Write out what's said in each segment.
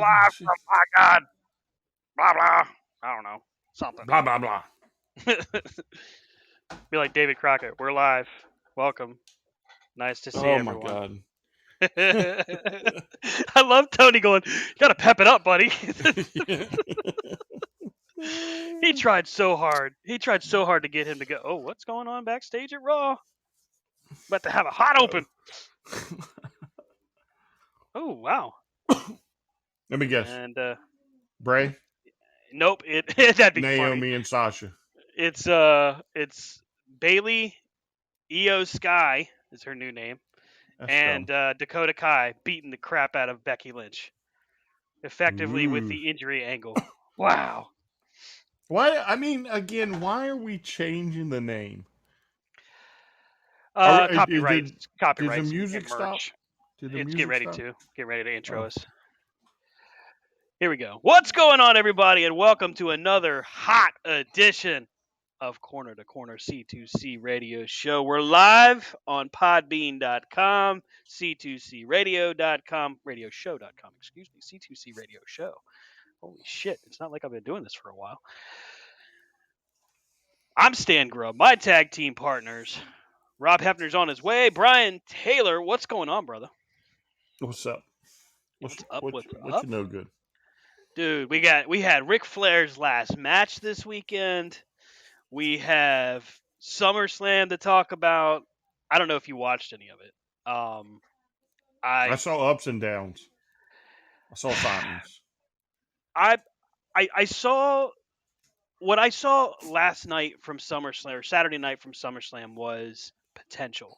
live from my God, blah blah. I don't know, something. Blah blah blah. Be like David Crockett. We're live. Welcome. Nice to see Oh my everyone. God. I love Tony going, you gotta pep it up, buddy. He tried so hard. He tried so hard to get him to go, oh, what's going on backstage at Raw? About to have a hot open. Oh, wow. Let me guess. And Bray, nope, that'd be Naomi, funny. and Sasha. It's Bailey, Io Sky is her new name, That's and dumb. Dakota Kai beating the crap out of Becky Lynch, effectively with Ooh. the injury angle. Wow. Why? I mean, again, why are we changing the name? Did Copyrights, the music and stop? merch. Did the It's music stop? get ready to intro Oh. us. Here we go. What's going on, everybody, and welcome to another hot edition of Corner to Corner C2C Radio Show. We're live on Podbean.com, C2CRadio.com, radioshow.com, excuse me, C2C Radio Show. Holy shit, it's not like I've been doing this for a while. I'm Stan Grubb, my tag team partners. Rob Hefner's on his way. Brian Taylor, what's going on, brother? What's up? What's up? you know good? Dude, we had Ric Flair's last match this weekend. We have SummerSlam to talk about. I don't know if you watched any of it. I saw ups and downs. I saw signs. I saw what I saw last night from SummerSlam, or Saturday night from SummerSlam, was potential.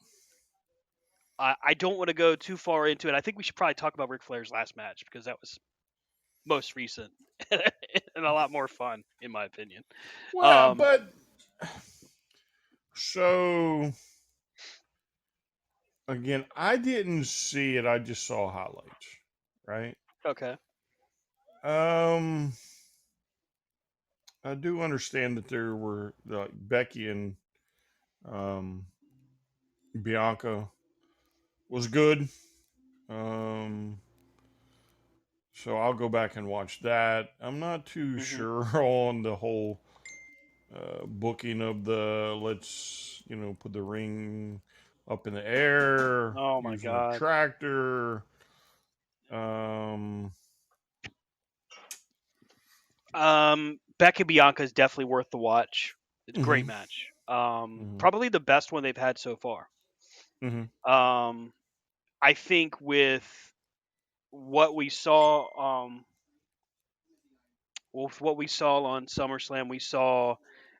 I don't want to go too far into it. I think we should probably talk about Ric Flair's last match because that was most recent and a lot more fun, in my opinion. Well, but so again, I didn't see it. I just saw highlights. Right. Okay. I do understand that there were Becky and Bianca was good. So I'll go back and watch that. I'm not too sure on the whole booking of the let's put the ring up in the air Oh my using God. a tractor. Becky Bianca is definitely worth the watch. It's a great match. Probably the best one they've had so far. I think with what we saw, on SummerSlam, we saw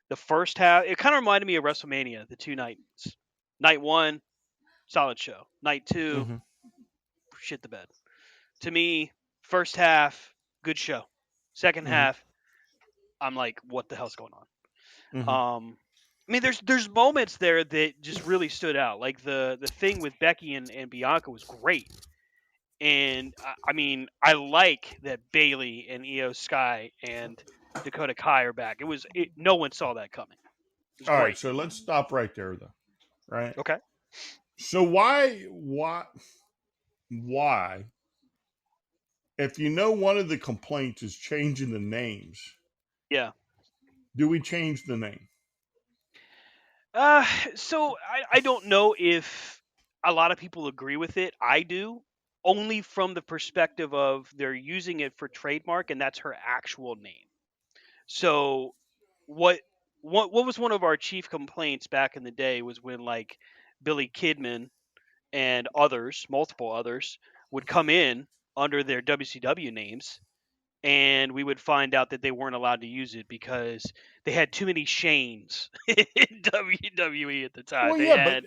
the first half. It kind of reminded me of WrestleMania, the two nights. Night one, solid show. Night two, shit the bed. To me, first half, good show. Second half, I'm like, what the hell's going on? I mean, there's moments there that just really stood out. Like the thing with Becky and Bianca was great. And I mean, I like that Bailey and Io Sky and Dakota Kai are back. No one saw that coming. It was All great. right, so let's stop right there, though. Right? Okay. So why, if you know one of the complaints is changing the names, yeah, do we change the name? So I don't know if a lot of people agree with it. I do, only from the perspective of they're using it for trademark, and that's her actual name. So what was one of our chief complaints back in the day was when like Billy Kidman and others, multiple others, would come in under their WCW names, and we would find out that they weren't allowed to use it because they had too many Shanes in WWE at the time. Well,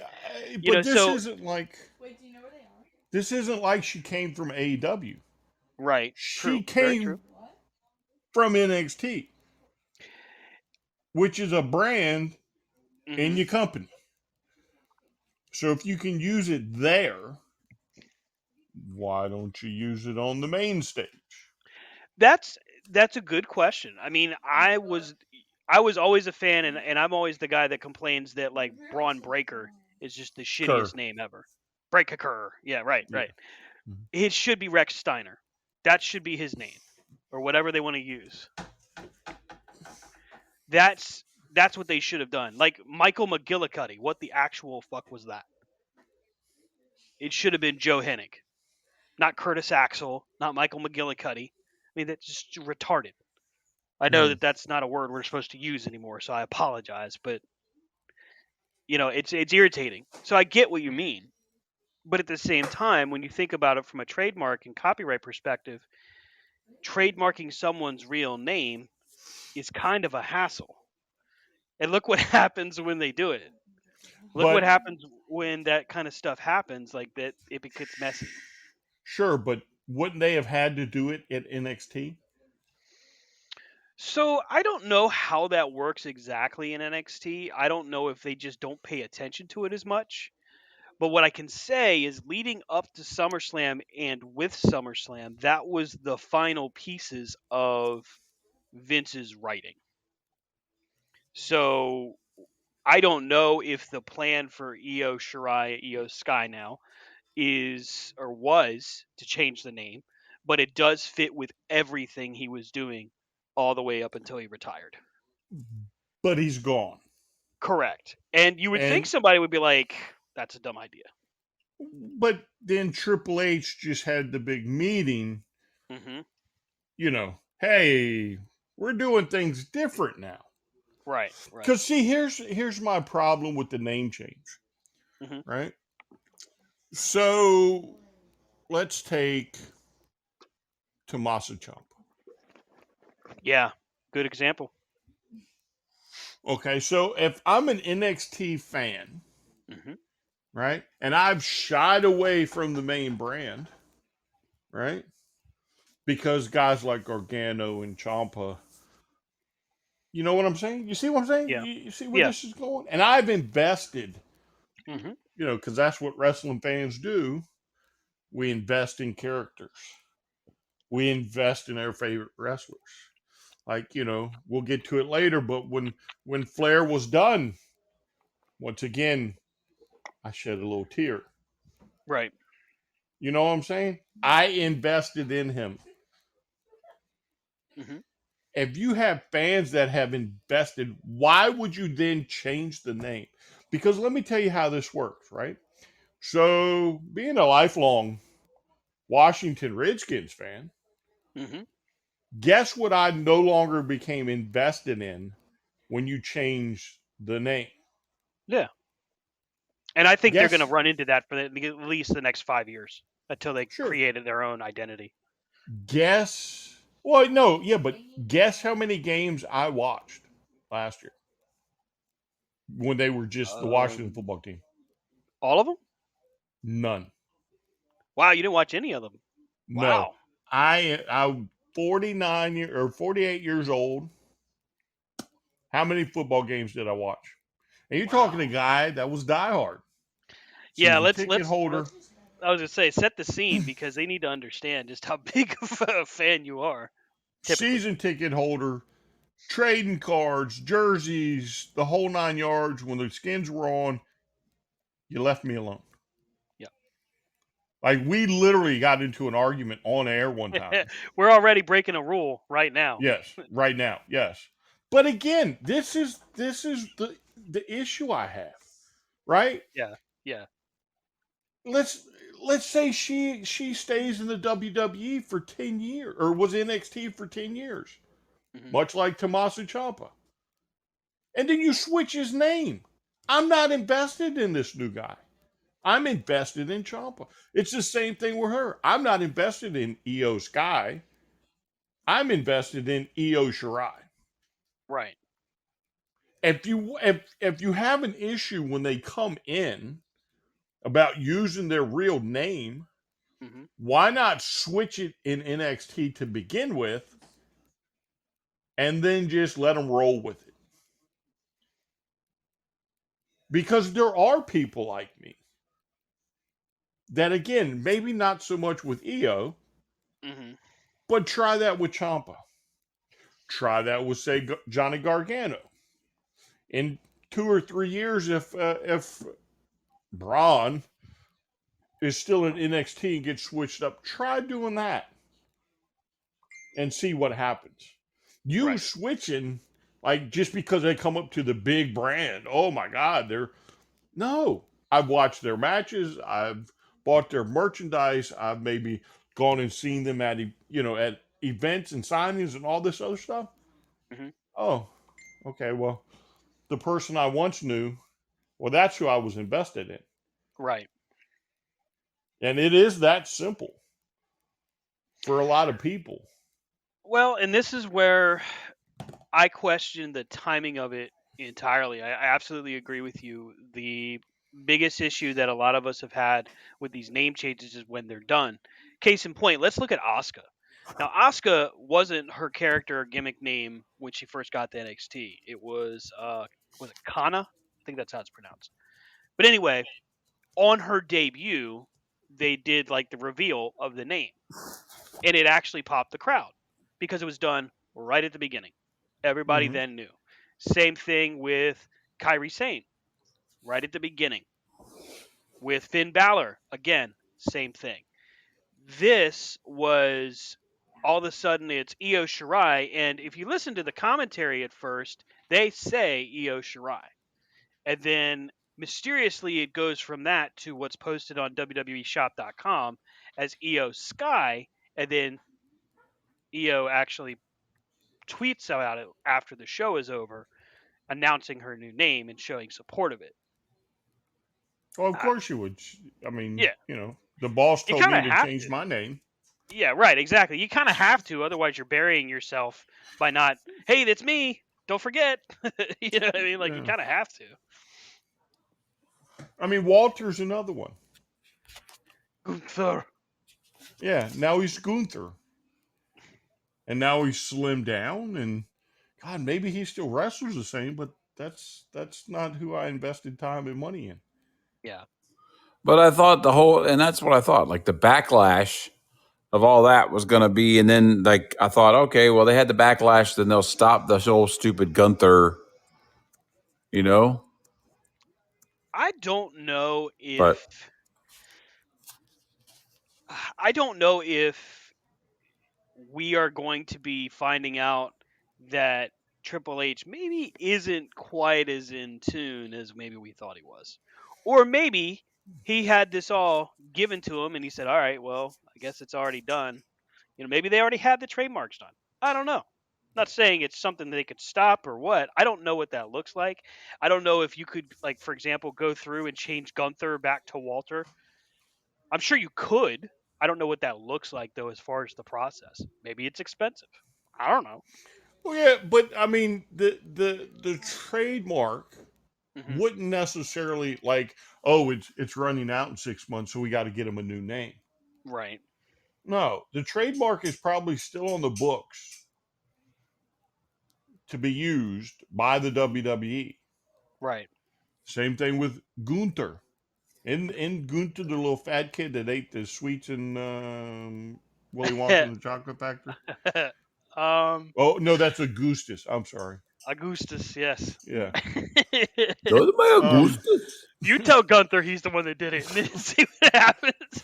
but this isn't like. Wait, do you know where they are? This isn't like she came from AEW. Right. She true. Very came true. from NXT, which is a brand in your company. So if you can use it there, why don't you use it on the main stage? That's a good question. I mean, I was always a fan, and I'm always the guy that complains that like Braun Breaker is just the shittiest name ever. Breaker. Yeah, right. It should be Rex Steiner. That should be his name, or whatever they want to use. That's what they should have done. Like Michael McGillicuddy. What the actual fuck was that? It should have been Joe Hennig, not Curtis Axel, not Michael McGillicuddy. I mean, that's just retarded. I know that that's not a word we're supposed to use anymore, so I apologize, but it's irritating. So I get what you mean, but at the same time, when you think about it from a trademark and copyright perspective, trademarking someone's real name is kind of a hassle. And look what happens when they do it. Look what But happens when that kind of stuff happens, like that it gets messy. sure, but wouldn't they have had to do it at NXT? So I don't know how that works exactly in NXT. I don't know if they just don't pay attention to it as much. But what I can say is leading up to SummerSlam and with SummerSlam, that was the final pieces of Vince's writing. So I don't know if the plan for Io Shirai, Io Sky now, is or was to change the name, but it does fit with everything he was doing all the way up until he retired. But he's gone. Correct. And you would think And somebody would be like, that's a dumb idea. but then Triple H just had the big meeting, Mm-hmm. Hey, we're doing things different now. Right. Because see, here's my problem with the name change. Mm-hmm. Right? So let's take Tommaso Ciampa. Yeah. Good example. Okay, so if I'm an NXT fan, Mm-hmm. right, and I've shied away from the main brand, right, because guys like Gargano and Ciampa, you know what I'm saying? You see what I'm saying? Yeah. You see where Yeah. this is going? And I've invested, Mm-hmm. because that's what wrestling fans do. We invest in characters. We invest in our favorite wrestlers. Like, we'll get to it later, but when Flair was done, once again, I shed a little tear. Right. You know what I'm saying? I invested in him. Mm-hmm. If you have fans that have invested, why would you then change the name? Because let me tell you how this works, right? So, being a lifelong Washington Redskins fan, Mm-hmm. guess what I no longer became invested in when you change the name? Yeah. And I think they're going to Guess, run into that for at least the next 5 years until they sure. created their own identity. Guess, well, no, yeah, but guess how many games I watched last year when they were just the Washington Um, football team? all of them? None. Wow, you didn't watch any of them. No. Wow. I'm 48 years old. How many football games did I watch? And you're talking Wow. a guy that was diehard. Yeah, Season let's ticket let's holder. let's I was gonna say set the scene because they need to understand just how big of a fan you are. Typically. Season ticket holder. Trading cards, jerseys, the whole 9 yards. When the skins were on, you left me alone. Yeah. Like we literally got into an argument on air one time. We're already breaking a rule right now. Yes, right now, yes. But again, this is the issue I have, right? Yeah. Yeah. Let's say she stays in the WWE for 10 years or was NXT for 10 years, Mm-hmm. much like Tommaso Ciampa. And then you switch his name. I'm not invested in this new guy. I'm invested in Ciampa. It's the same thing with her. I'm not invested in Io Sky. I'm invested in Io Shirai. Right. If you have an issue when they come in about using their real name, Mm-hmm. why not switch it in NXT to begin with and then just let them roll with it? Because there are people like me that, again, maybe not so much with Io, Mm-hmm. but try that with Ciampa. Try that with, say, Johnny Gargano. In 2 or 3 years, if Braun is still in NXT and gets switched up, try doing that. and see what happens. You Right. switching, like, just because they come up to the big brand, oh my God, they're no. I've watched their matches. I've bought their merchandise. I've maybe gone and seen them at at events and signings and all this other stuff. Hmm. Oh, okay. Well, the person I once knew, well, that's who I was invested in, Right. and it is that simple for a lot of people. Well, and this is where I question the timing of it entirely. I absolutely agree with you. The biggest issue that a lot of us have had with these name changes is when they're done. Case in point, let's look at Asuka. Now, Asuka wasn't her character or gimmick name when she first got to NXT. It was it Kana? I think that's how it's pronounced. But anyway, on her debut, they did like the reveal of the name, and it actually popped the crowd because it was done right at the beginning. Everybody Mm-hmm. then knew. Same thing with Kyrie Sane, right at the beginning. With Finn Balor, again, same thing. This was all of a sudden it's Io Shirai, and if you listen to the commentary at first, they say Io Shirai, and then mysteriously it goes from that to what's posted on WWEShop.com as Io Sky, and then Io actually tweets about it after the show is over, announcing her new name and showing support of it. Well, of Uh, course you would. I mean, yeah, the boss you told kind me of to have change to. my name. Yeah, right, exactly. You kind of have to, otherwise you're burying yourself by not. Hey, that's me. Don't forget. You know what I mean? Like you Yeah. kind of have to. I mean, Walter's another one. Gunther. Yeah, now he's Gunther, and now he's slimmed down, and God, maybe he still wrestles the same, but that's not who I invested time and money in. Yeah. But I thought and that's what I thought, like the backlash of all that was going to be. And then, like, I thought, okay, well, they had the backlash, then they'll stop the whole stupid Gunther, you know? I don't know But if I don't know if we are going to be finding out that Triple H maybe isn't quite as in tune as maybe we thought he was. Or maybe he had this all given to him and he said, all right, well, I guess it's already done. Maybe they already had the trademarks done. I don't know. Not saying it's something they could stop or what. I don't know what that looks like. I don't know if you could, like, for example, go through and change Gunther back to Walter. I'm sure you could. I don't know what that looks like though, as far as the process. Maybe it's expensive. I don't know. Well, yeah, but I mean, the trademark Hmm. wouldn't necessarily like, oh, it's running out in 6 months, so we got to get him a new name. Right. No, the trademark is probably still on the books to be used by the WWE. Right. Same thing with Gunther. In Gunther, the little fat kid that ate the sweets in Willy Wonka and the Chocolate Factory. um, Oh no, that's Augustus. I'm sorry. Augustus, yes. Yeah. those are my Um, Augustus. You tell Gunther he's the one that did it, and then see what happens.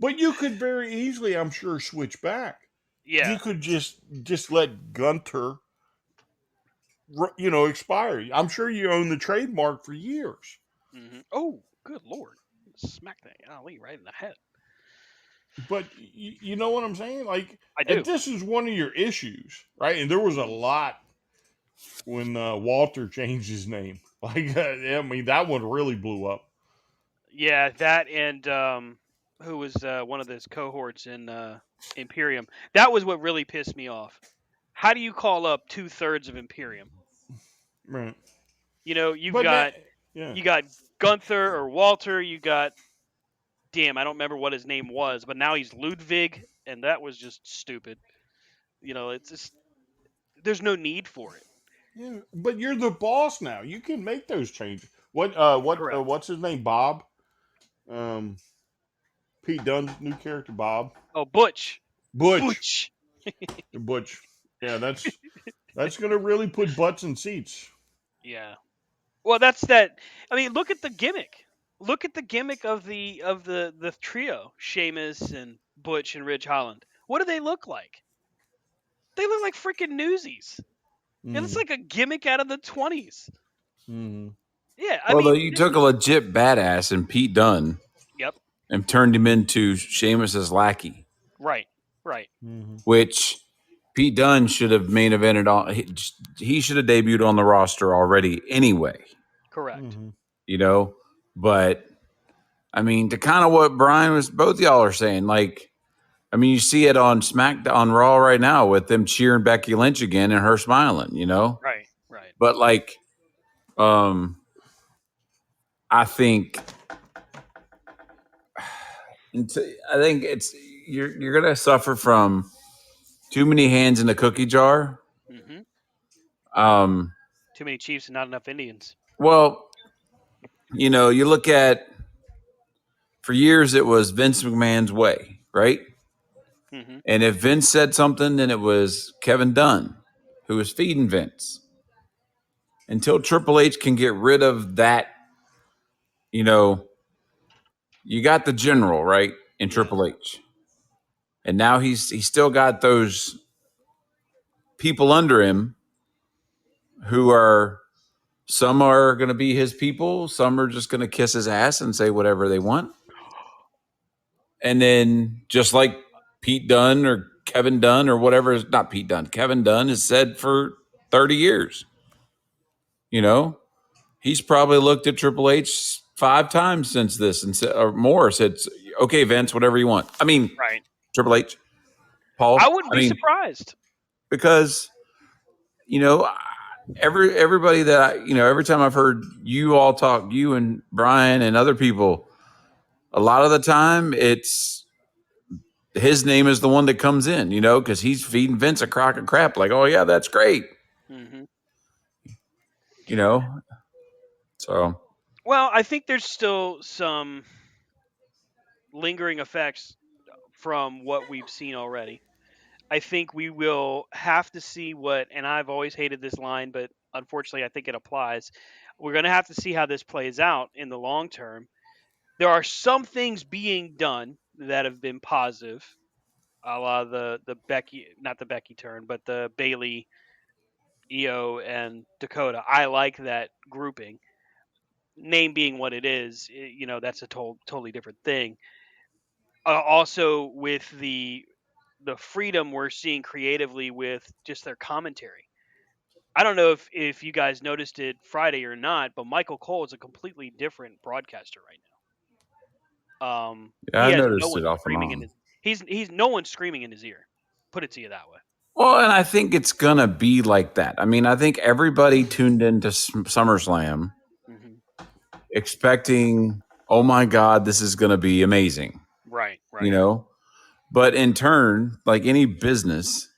but you could very easily, I'm sure, switch back. You Yeah. could just let Gunter, expire. I'm sure you own the trademark for years. Oh, good lord! Smack that Ali right in the head. But you know what I'm saying? Like, I and do. this is one of your issues, right? And there was a Mhm. lot when Walter changed his name. Like, I mean, that one really blew up. Yeah, that and who was one of those cohorts in Imperium? That was what really pissed me off. How do you call up 2/3 of Imperium? Right. You've But that, got yeah, you got Gunther or Walter. You got damn, I don't remember what his name was, but now he's Ludwig, and that was just stupid. It's just there's no need for it. yeah. But you're the boss now. You can make those changes. Correct. What's his name? Bob. Um, Pete Dunne's new character, Bob. Oh, Butch. Butch. Butch. Butch. Yeah, that's gonna really put butts in seats. Yeah. Well, that's that. I mean, look at the gimmick. Look at the gimmick of the trio, Sheamus and Butch and Ridge Holland. What do they look like? They look like freaking newsies. It looks like a gimmick out of the 20s. Yeah, I Well, though, mean, you took a legit badass in Pete Dunne yep, and turned him into Sheamus's lackey, right, right, which Pete Dunne should have main evented on. He should have debuted on the roster already anyway, correct. you know. But I mean, to kind of what Brian was, both y'all are saying, like, I mean, you see it on SmackDown, on Raw right now with them cheering Becky Lynch again and her smiling, you know. Right, right. But like, I think, I think it's you're gonna suffer from too many hands in the cookie jar. Hmm. Um, Too many Chiefs and not enough Indians. well, you know, you look at, for years it was Vince McMahon's way, right? Hmm. And if Vince said something, then it was Kevin Dunn who was feeding Vince. Until Triple H can get rid of that, you know, you got the general, right? In Yeah. Triple H. And now he's still got those people under him who are, some are going to be his people, some are just going to kiss his ass and say whatever they want. And then just like Pete Dunne or Kevin Dunn or whatever, is not Pete Dunne, Kevin Dunn has said for 30 years, you know, he's probably looked at Triple H 5 times since this and said, or more, said, okay, Vince, whatever you want. I mean, Right. Triple H, I Paul, wouldn't I be mean, surprised. because, you know, everybody that you know, every time I've heard you all talk, you and Brian and other people, a lot of the time it's his name is the one that comes in, you know, because he's feeding Vince a crock of crap. Like, oh yeah, that's great, Hmm. you know. So Well, I think there's still some lingering effects from what we've seen already. I think we will have to see what, and I've always hated this line, but unfortunately, I think it applies. We're going to have to see how this plays out in the long term. There are some things being done that have been positive, a la the Becky, not the Becky turn, but the Bailey, Io, and Dakota. I like that grouping. Name being what it is, that's a totally different thing. Also, with the freedom we're seeing creatively with just their commentary. I don't know if you guys noticed it Friday or not, but Michael Cole is a completely different broadcaster right now. yeah, He I has no noticed one it off and screaming in on. his he's no one screaming in his ear. Put it to you that way. Well, and I think it's gonna be like that. I mean, I think everybody tuned into SummerSlam Hmm. expecting, oh my God, this is gonna be amazing, Right, you right, know. But in turn, like any business,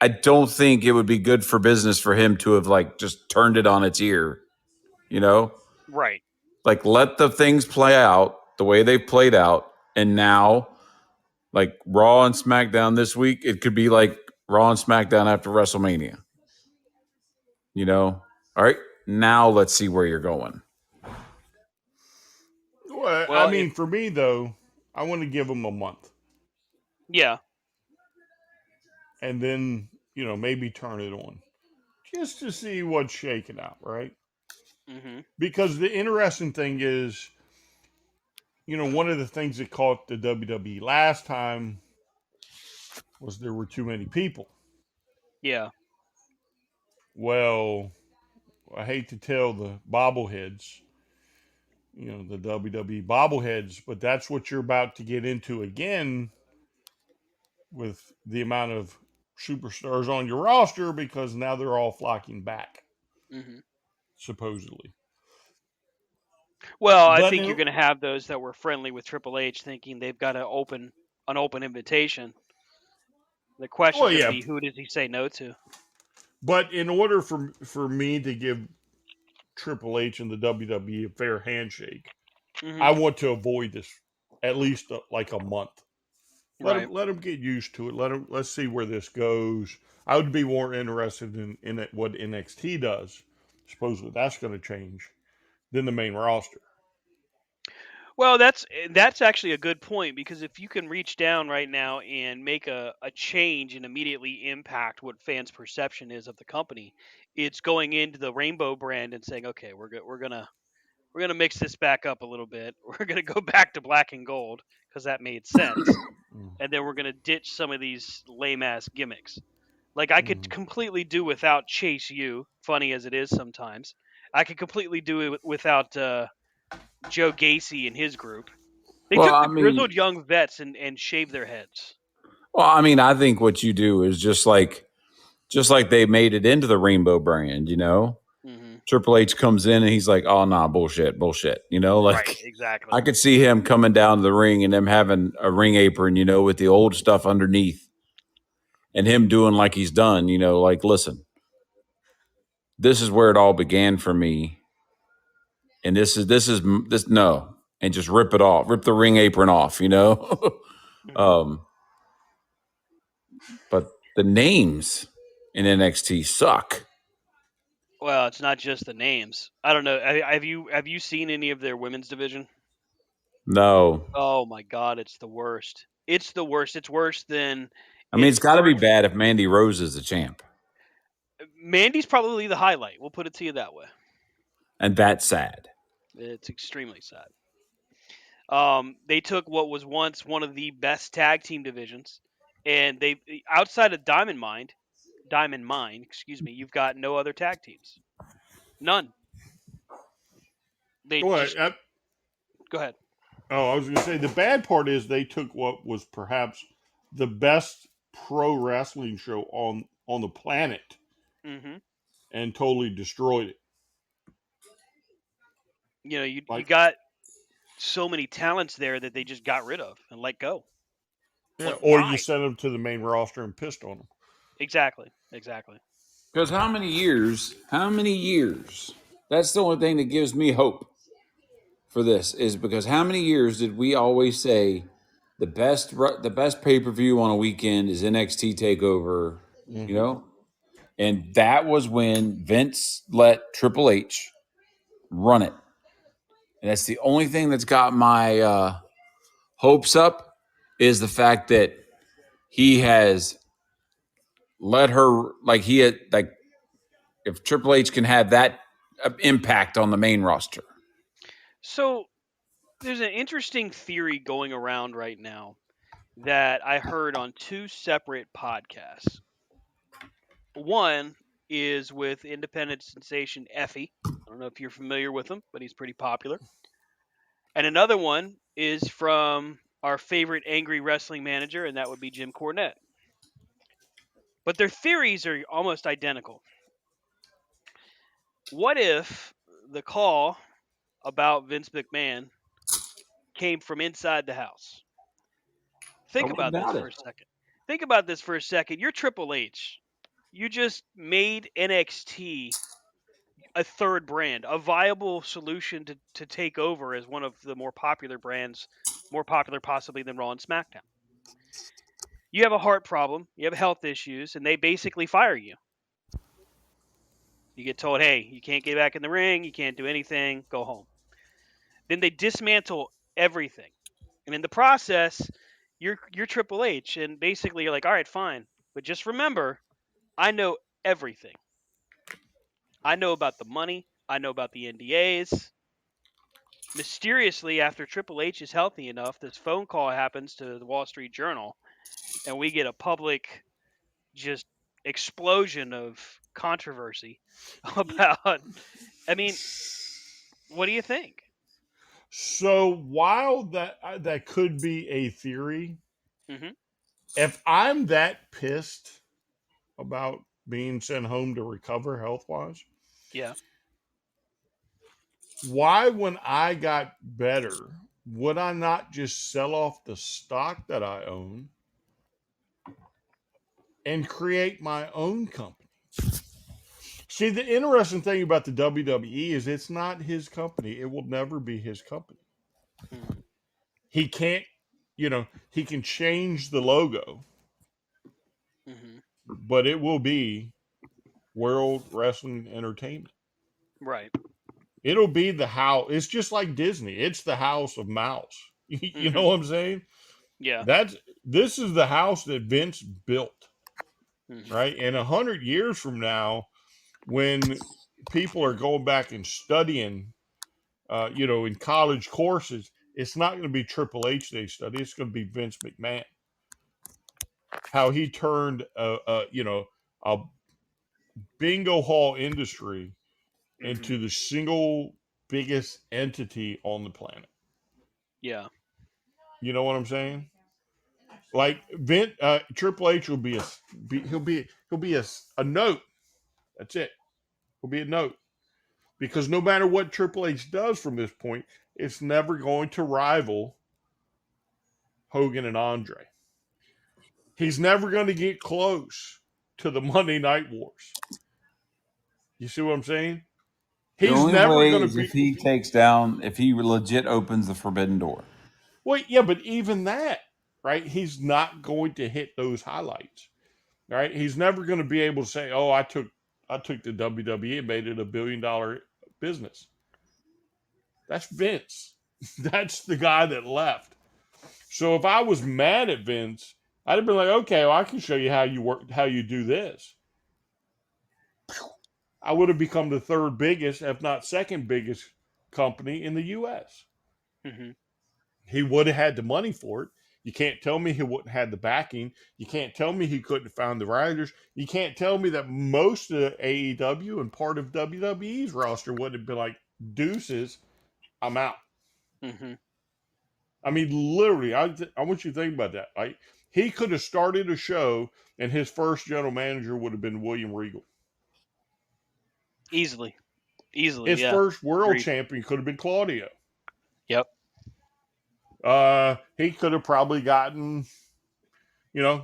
I don't think it would be good for business for him to have like just turned it on its ear, you know? right. Like let the things play out the way they've played out. And now, like Raw and SmackDown this week, it could be like Raw and SmackDown after WrestleMania. You know? All right, now let's see where you're going. Well, I Well, if mean, for me though, I want to give them a month yeah, and then maybe turn it on just to see what's shaking out, right? hmm, Because the interesting thing is, one of the things that caught the WWE last time was there were too many people. yeah, Well, I hate to tell the bobbleheads, the WWE bobbleheads, but that's what you're about to get into again with the amount of superstars on your roster because now they're all flocking back, hmm. supposedly. Well, I But think you're going to have those that were friendly with Triple H, thinking they've got to open an open invitation. The question's well, going to yeah, be, who does he say no to? but in order for me to give Triple H and the WWE a fair handshake, I Hmm. want to avoid this at least like a month. Right. Let them get used to it. Let's see where this goes. I would be more interested in what NXT does. Supposedly that's going to change than the main roster. Well, that's actually a good point, because if you can reach down right now and make a change and immediately impact what fans' perception is of the company, it's going into the Rainbow brand and saying, okay, we're gonna mix this back up a little bit. We're gonna go back to black and gold because that made sense, and then we're gonna ditch some of these lame ass gimmicks. Like, I could completely do without Chase U, funny as it is sometimes. I could completely do it without Joe Gacy and his group. They Well, took I the mean, grizzled young vets and shaved their heads. I think what you do is just like they made it into the Rainbow brand, you know. Hmm. Triple H comes in and he's like, "Oh nah, bullshit, bullshit." You know, Right, like exactly. I could see him coming down to the ring and them having a ring apron, you know, with the old stuff underneath, and him doing like he's done, you know, like, listen, this is where it all began for me, and this no, and just rip it off, rip the ring apron off, you know. Hmm. um, but the names in NXT suck. Well, it's not just the names. I don't know. Have you seen any of their women's division? No, Oh my God, it's the worst. It's the worst. It's worse than I mean it's got to be worse. bad if Mandy Rose is the champ, Mandy's probably the highlight. We'll put it to you that way. and that's sad. It's extremely sad. They took what was once one of the best tag team divisions, and they outside of Diamond Mine, excuse me, you've got no other tag teams. None. They What? just go ahead. I was going to say the bad part is they took what was perhaps the best pro wrestling show on the planet Hmm. and totally destroyed it. You Like, got so many talents there that they just got rid of and let go. yeah, Like, or you why? sent them to the main roster and pissed on them. Exactly. Exactly. Because how many years? How many years? That's the only thing that gives me hope for this is because how many years did we always say the best pay per view on a weekend is NXT Takeover, you Mm-hmm. know, and that was when Vince let Triple H run it, and that's the only thing that's got my hopes up is the fact that he has let her like he had like if Triple H can have that impact on the main roster. So there's an interesting theory going around right now that I heard on two separate podcasts. One is with independent sensation Effie. I don't know if you're familiar with him, but he's pretty popular. And another one is from our favorite angry wrestling manager, and that would be Jim Cornette. But their theories are almost identical. What if the call about Vince McMahon came from inside the house? I Think wouldn't about this doubt for it. a second. Think about this for a second. You're Triple H. You just made NXT a third brand, a viable solution to take over as one of the more popular brands, more popular possibly than Raw and SmackDown. You have a heart problem, you have health issues, and they basically fire you. You get told, hey, you can't get back in the ring, you can't do anything, go home. Then they dismantle everything. And in the process, you're Triple H, and basically you're like, all right, fine. But just remember, I know everything. I know about the money, I know about the NDAs. Mysteriously, after Triple H is healthy enough, this phone call happens to the Wall Street Journal, and we get a public just explosion of controversy about. I mean, what do you think? So while that could be a theory, Hmm. if I'm that pissed about being sent home to recover health wise, Yeah. why when I got better would I not just sell off the stock that I own and create my own company? See, the interesting thing about the WWE is it's not his company. It will never be his company. Hmm. He can't, he can change the logo, Hmm. but it will be World Wrestling Entertainment. Right. It'll be the house. It's just like Disney. It's the house of Mouse. You know Hmm. what I'm saying? Yeah. This is the house that Vince built, Hmm. right? And 100 years from now, when people are going back and studying, in college courses, it's not going to be Triple H they study. It's going to be Vince McMahon. How he turned a bingo hall industry Hmm. into the single biggest entity on the planet. Yeah. You know what I'm saying? Like Triple H will he'll be a note. That's it. He'll be a note because no matter what Triple H does from this point, it's never going to rival Hogan and Andre. He's never going to get close to the Monday Night Wars. You see what I'm saying? The He's only never way going to is be. if he legit opens the forbidden door. Well, yeah, but even that, right? He's not going to hit those highlights, right? He's never going to be able to say, "Oh, I took the WWE and made it $1 billion business." That's Vince. That's the guy that left. So if I was mad at Vince, I'd have been like, "Okay, well, I can show you how you work, how you do this." I would have become the third biggest, if not second biggest, company in the U.S. Hmm. He would have had the money for it. You can't tell me he wouldn't have had the backing. You can't tell me he couldn't have found the writers. You can't tell me that most of AEW and part of WWE's roster would have been like, deuces, I'm out. Hmm. I mean, literally, I want you to think about that. Right? He could have started a show, and his first general manager would have been William Regal. Easily. Easily. His Yeah. first world Agreed. champion could have been Claudio. Yep. He could have probably gotten,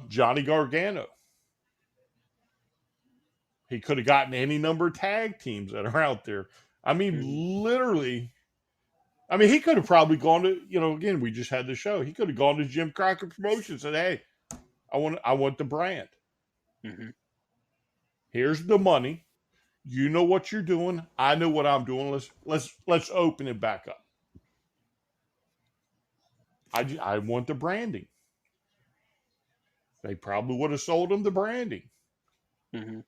Johnny Gargano. He could have gotten any number of tag teams that are out there. I mean, Hmm. literally. I mean, he could have probably gone to, again, we just had the show. He could have gone to Jim Crockett Promotions and said, "Hey, I want the brand. Hmm. Here's the money. You know what you're doing. I know what I'm doing. Let's open it back up. I want the branding." They probably would have sold him the branding. Hmm.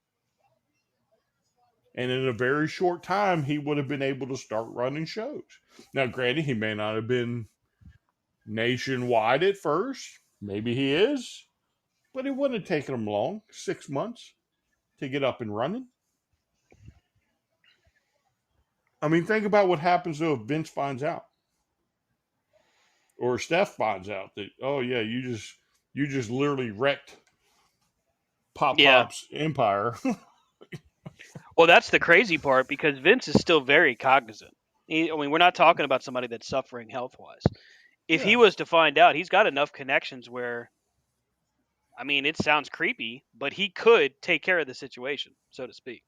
And in a very short time, he would have been able to start running shows. Now, granted, he may not have been nationwide at first. Maybe he is, but it wouldn't have taken him long, 6 months, to get up and running. I mean, think about what happens though if Vince finds out, or Steph finds out that, oh yeah, you just literally wrecked Pop Yeah. Pop's empire. Well, that's the crazy part because Vince is still very cognizant. I mean, we're not talking about somebody that's suffering health wise. If he Yeah. was to find out, he's got enough connections where, I mean, it sounds creepy, but he could take care of the situation, so to speak.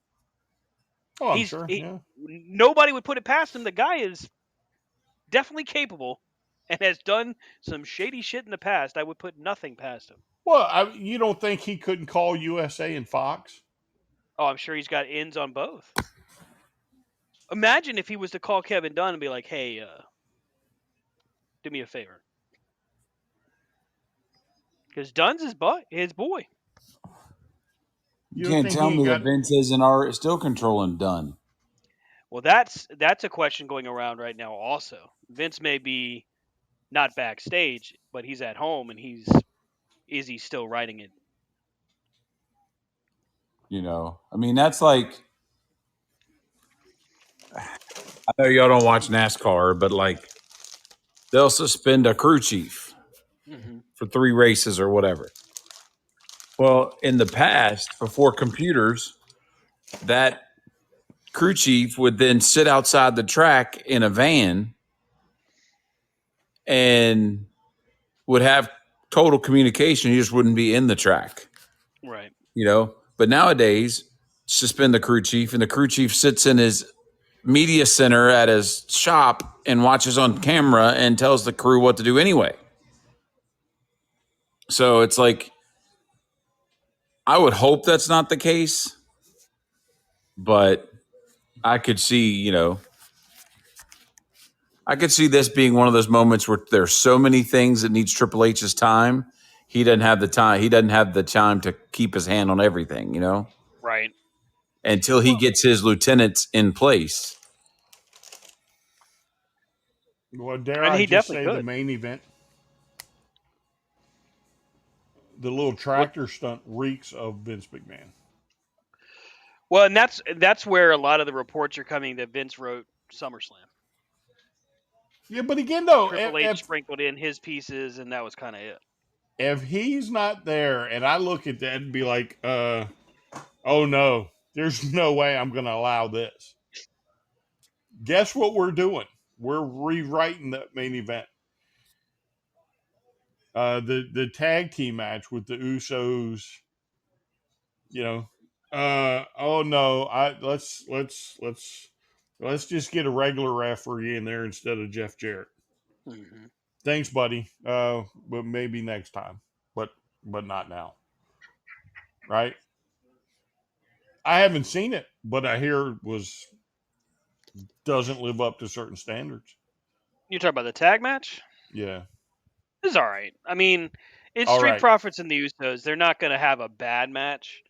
Oh, I'm sure. He, Yeah. nobody would put it past him. The guy is definitely capable and has done some shady shit in the past. I would put nothing past him. Well, you don't think he couldn't call USA and Fox? Oh, I'm sure he's got ins on both. Imagine if he was to call Kevin Dunn and be like, "Hey, do me a favor," because Dunn's his boy. You You don't can't think he tell ain't me that got? Vince isn't still controlling Dunn. Well, that's a question going around right now. Also, Vince may be not backstage, but he's at home, and is he still writing it? I mean, that's like, I know y'all don't watch NASCAR, but like they'll suspend a crew chief Hmm. for 3 races or whatever. Well, in the past, before computers, that crew chief would then sit outside the track in a van and would have total communication. He just wouldn't be in the track, Right. But nowadays, suspend the crew chief, and the crew chief sits in his media center at his shop and watches on camera and tells the crew what to do anyway. So it's like, I would hope that's not the case, but I could see, I could see this being one of those moments where there's so many things that needs Triple H's time. He doesn't have the time. He doesn't have the time to keep his hand on everything, Right. until he gets his lieutenants in place. Well, dare And I he just definitely say the could. main event? The little tractor stunt reeks of Vince McMahon. Well, and that's where a lot of the reports are coming that Vince wrote SummerSlam. Yeah, but again, though, Triple H sprinkled in his pieces, and that was kind of it. if he's not there, and I look at that and be like, oh no, there's no way I'm going to allow this. Guess what we're doing? We're rewriting that main event. The tag team match with the Usos. Oh no, let's just get a regular referee in there instead of Jeff Jarrett. Mm-hmm. Thanks, buddy. But maybe next time. But not now. Right? I haven't seen it, but I hear it doesn't live up to certain standards. You talk about the tag match? Yeah. It's all right. I mean, it's All Street right. Profits and the Usos. They're not going to have a bad match.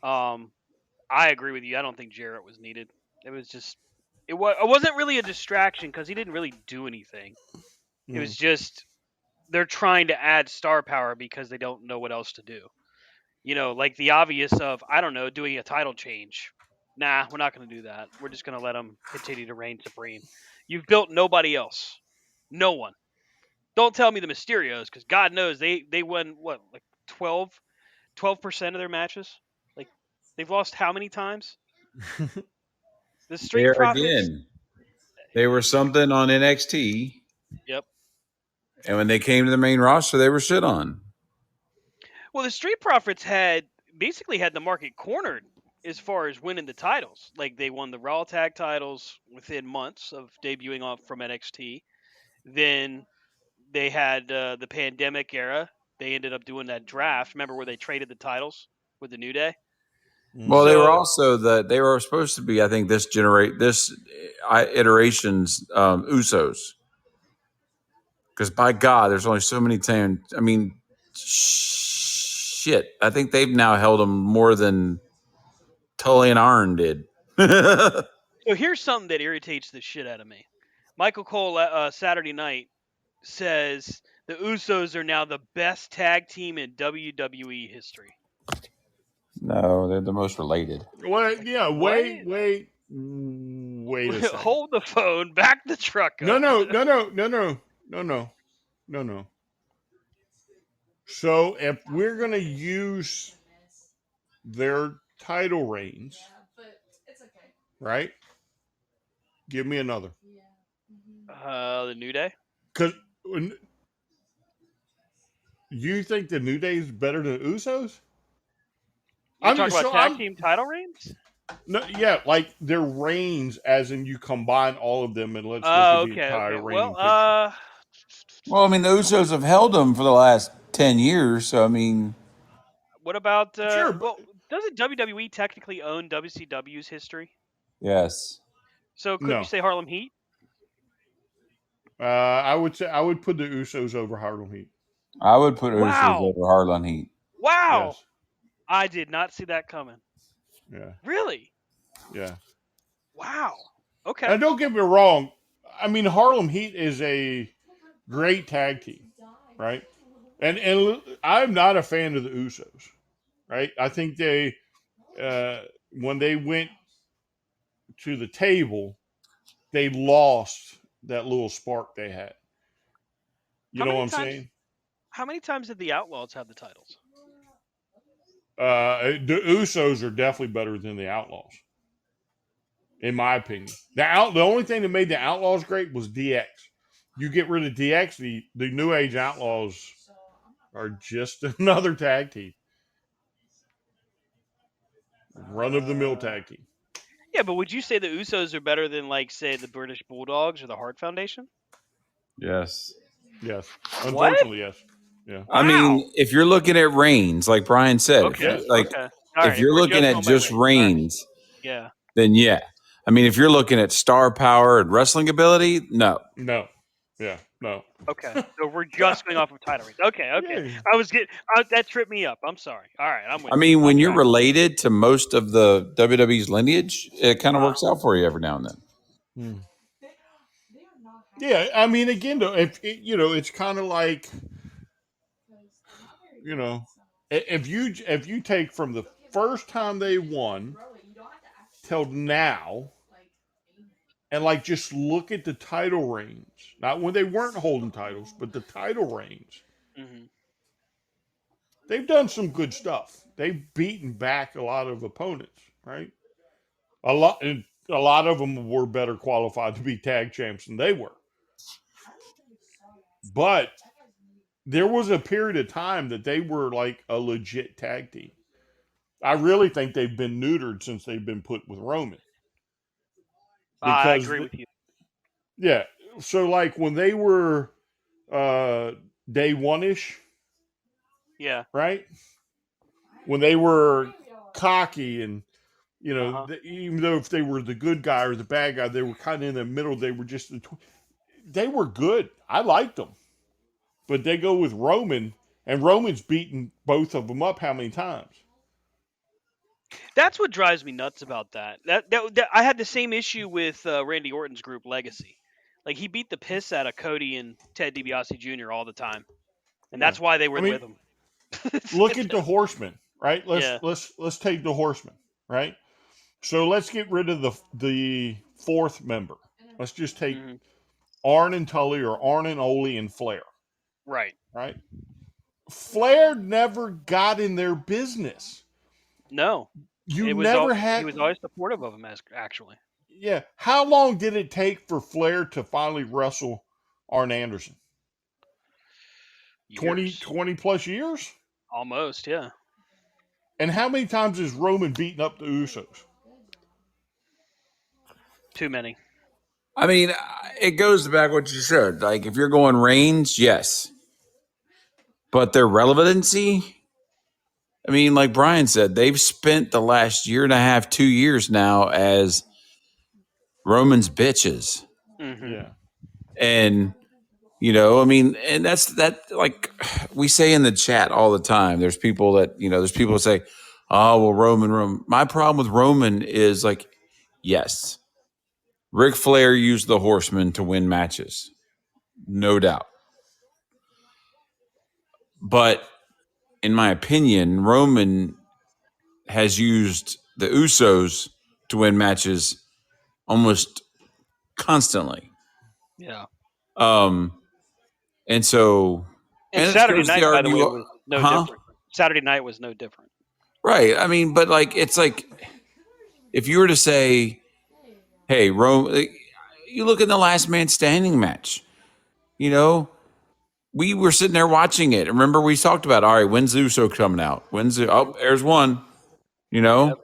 I agree with you. I don't think Jarrett was needed. It was just it wasn't really a distraction because he didn't really do anything. It was just they're trying to add star power because they don't know what else to do. Like the obvious of, I don't know, doing a title change. Nah, we're not going to do that. We're just going to let them continue to reign supreme. You've built nobody else. No one. Don't tell me the Mysterios, because God knows they won, what, like 12% of their matches? Like, they've lost how many times? The Street There Profits? again, they were something on NXT. Yep. And when they came to the main roster, they were shit on. Well, the Street Profits basically had the market cornered as far as winning the titles. Like, they won the Raw Tag titles within months of debuting off from NXT. Then they had the pandemic era. They ended up doing that draft. Remember where they traded the titles with the New Day? Well, they were also they were supposed to be, I think, this iteration's Usos. Because by God, there's only so many times. I mean, shit. I think they've now held them more than Tully and Arn did. So here's something that irritates the shit out of me. Michael Cole Saturday night says the Usos are now the best tag team in WWE history. No, they're the most related. Well, yeah, wait a second. Hold the phone, back the truck up. No. So if we're going to use their title reigns, right? Give me another. The New Day? Because you think the New Day is better than Usos? You're talking about tag team title reigns? No, yeah, like their reigns, as in you combine all of them and let's look at the entire reigning picture. Well, I mean, the Usos have held them for the last 10 years, so I mean... What about... sure, well, doesn't WWE technically own WCW's history? Yes. So couldn't you say Harlem Heat? I would put the Usos over Harlem Heat. I would put Usos over Harlem Heat. Wow. Yes. I did not see that coming. Yeah. Really? Yeah. Wow. Okay. Now, don't get me wrong. I mean, Harlem Heat is a great tag team, right? And I'm not a fan of the Usos, right? I think they, when they went to the table, they lost that little spark they had. You know what I'm saying? How many times did the Outlaws have the titles? The Usos are definitely better than the Outlaws, in my opinion. The only thing that made the Outlaws great was DX. You get rid of DX, the New Age Outlaws are just another tag team. Run-of-the-mill tag team. Yeah, but would you say the Usos are better than, like, say, the British Bulldogs or the Hart Foundation? Yes. Yes. Unfortunately, yes. Yeah. I mean, if you're looking at reigns, like Brian said, if you're looking at just reigns, yeah, then yeah. I mean, if you're looking at star power and wrestling ability, no. No. Yeah, no. Okay, so we're just going off of title reigns. Okay. Yeah. I was that tripped me up. I'm sorry. All right, I'm with I you. mean, when I'm you're back. related to most of the WWE's lineage, it kind of Uh-huh. works out for you every now and then. Hmm. Yeah, I mean, again, though, it's kind of like, if you take from the first time they won till now, and like just look at the title reigns, not when they weren't holding titles, but the title reigns. Mm-hmm. They've done some good stuff. They've beaten back a lot of opponents, right? And a lot of them were better qualified to be tag champs than they were. But there was a period of time that they were like a legit tag team. I really think they've been neutered since they've been put with Roman. I Because, agree with you. yeah, so like when they were day one ish, Yeah. right? When they were cocky and, even though if they were the good guy or the bad guy, they were kind of in the middle. They were just, they were good. I liked them. But they go with Roman, and Roman's beaten both of them up how many times? That's what drives me nuts about that. That I had the same issue with Randy Orton's group Legacy. Like he beat the piss out of Cody and Ted DiBiase Jr. all the time, and Yeah. that's why they were I mean, with him. look at the Horsemen, right? Yeah. Let's take the Horsemen, right? So let's get rid of the fourth member. Let's just take Mm-hmm. Arn and Tully or Arn and Ole and Flair, Right. right? Flair never got in their business. No. You It was never he had. was always supportive of him actually. Yeah. How long did it take for Flair to finally wrestle Arn Anderson? 20, Years. 20 plus years? Almost, yeah. And how many times has Roman beaten up the Usos? Too many. I mean, it goes back what you said. Like, if you're going reigns, yes. But their relevancy, I mean, like Brian said, they've spent the last year and a half, 2 years now as Roman's bitches. Mm-hmm. Yeah. And, I mean, and that's that, like we say in the chat all the time. There's people that, there's people that say, oh, well, Roman. My problem with Roman is like, yes, Ric Flair used the Horsemen to win matches. No doubt. But in my opinion, Roman has used the Usos to win matches almost constantly. Yeah. And so, And it Saturday goes to night, by the way, argue, was no different. Saturday night was no different. Right. I mean, but like, it's like, if you were to say, hey, Rome, you look at the last man standing match, we were sitting there watching it. Remember, we talked about, all right, when's Uso coming out? There's one, Yep.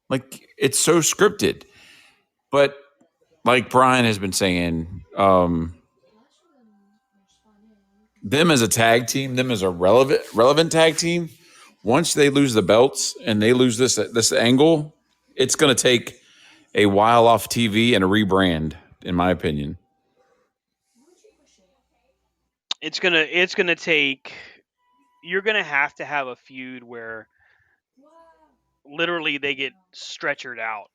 like it's so scripted. But like Brian has been saying, them as a tag team, them as a relevant tag team, once they lose the belts and they lose this angle, it's going to take a while off TV and a rebrand, in my opinion. It's gonna take. You're gonna have to have a feud where literally they get stretchered out,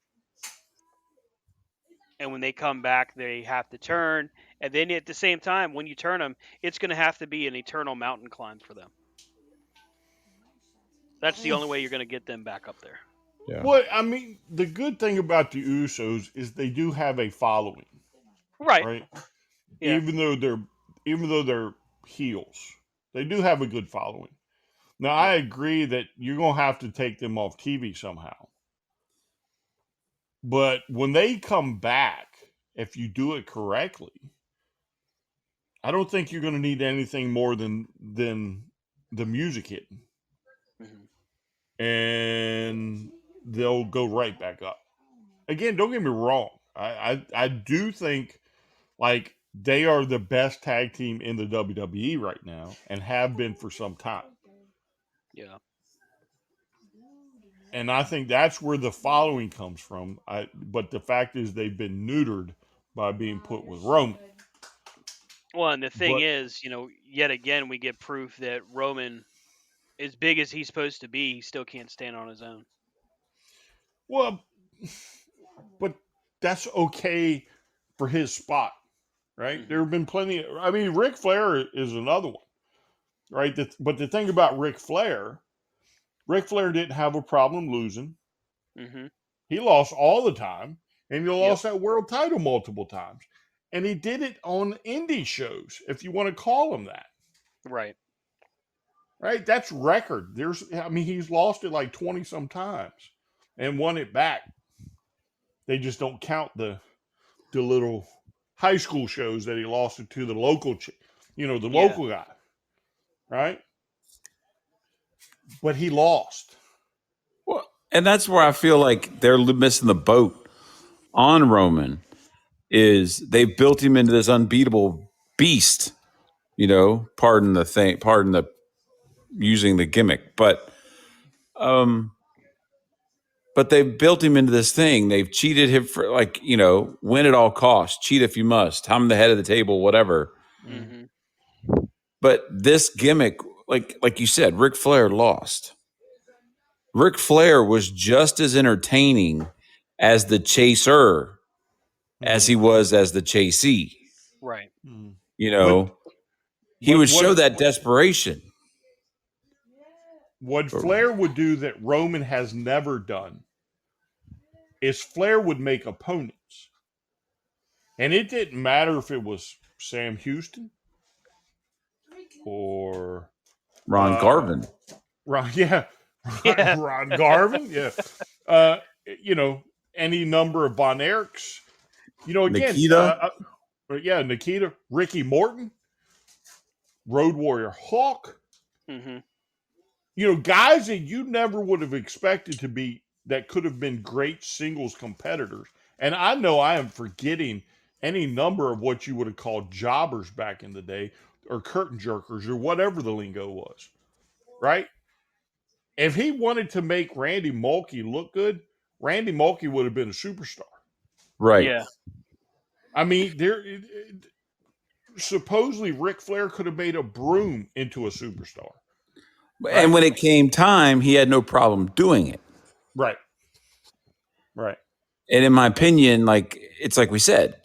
and when they come back, they have to turn, and then at the same time, when you turn them, it's gonna have to be an eternal mountain climb for them. That's the only way you're gonna get them back up there. Yeah. Well, I mean, the good thing about the Usos is they do have a following, Right. right? Yeah. Even though they're heels, they do have a good following. Now, I agree that you're gonna have to take them off TV somehow. But when they come back, if you do it correctly, I don't think you're going to need anything more than the music hitting, and they'll go right back up. Again, don't get me wrong. I do think like they are the best tag team in the WWE right now and have been for some time. Yeah. and I think that's where the following comes from. But the fact is, they've been neutered by being put with Roman. Well, and the thing But is, yet again, we get proof that Roman, as big as he's supposed to be, he still can't stand on his own. well, but that's okay for his spot, right? Mhm. There have been plenty. I mean, Ric Flair is another one, right? But the thing about Ric Flair didn't have a problem losing. Mhm. He lost all the time, and he Yep. lost that world title multiple times. And he did it on indie shows, if you want to call them that. Right. Right? That's record. He's lost it like 20 some times and won it back. They just don't count the little high school shows that he lost it to the local, local guy. Right? But he lost. Well, and that's where I feel like they're missing the boat on Roman. Is they've built him into this unbeatable beast? Pardon the using the gimmick, but they've built him into this thing. They've cheated him for win at all costs, cheat if you must. I'm the head of the table, whatever. Mhm. But this gimmick, like you said, Ric Flair lost. Ric Flair was just as entertaining as the chaser as he was as the chasee. Right. But He would show that desperation. What Flair would do that Roman has never done is Flair would make opponents. And it didn't matter if it was Sam Houston or Ron Garvin. Ron Garvin, yeah. Any number of Von Erichs. Again, Nikita. Nikita, Ricky Morton, Road Warrior Hawk. Mhm. Guys that you never would have expected to be that could have been great singles competitors. And I know I am forgetting any number of what you would have called jobbers back in the day, or curtain jerkers, or whatever the lingo was, right? If he wanted to make Randy Mulkey look good, Randy Mulkey would have been a superstar. Right. Yeah. I mean, supposedly Ric Flair could have made a broom into a superstar. Right? And when it came time, he had no problem doing it. Right. And in my opinion, it's like we said,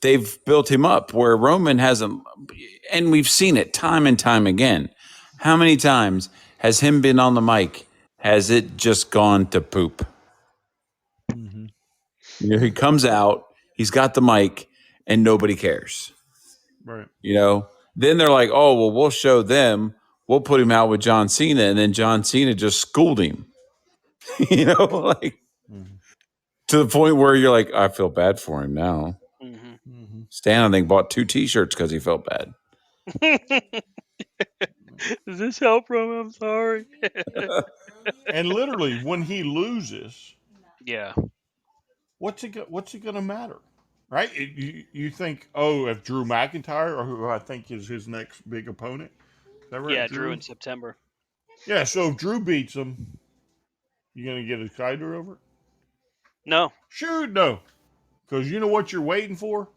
they've built him up where Roman hasn't, and we've seen it time and time again. How many times has him been on the mic? Has it just gone to poop? Mm-hmm. He comes out, he's got the mic, and nobody cares. Right. Then they're like, oh, well, we'll show them. We'll put him out with John Cena, and then John Cena just schooled him. To the point where you're like, I feel bad for him now. Mm-hmm. Stan, I think, bought 2 T-shirts because he felt bad. Does this help, Roman? I'm sorry. And literally, when he loses, yeah, what's it going to matter, right? You think, oh, if Drew McIntyre, or who I think is his next big opponent, is that right? Yeah, Drew in September. Yeah, so if Drew beats him, you going to get excited over it? No. Sure, no. Because you know what you're waiting for?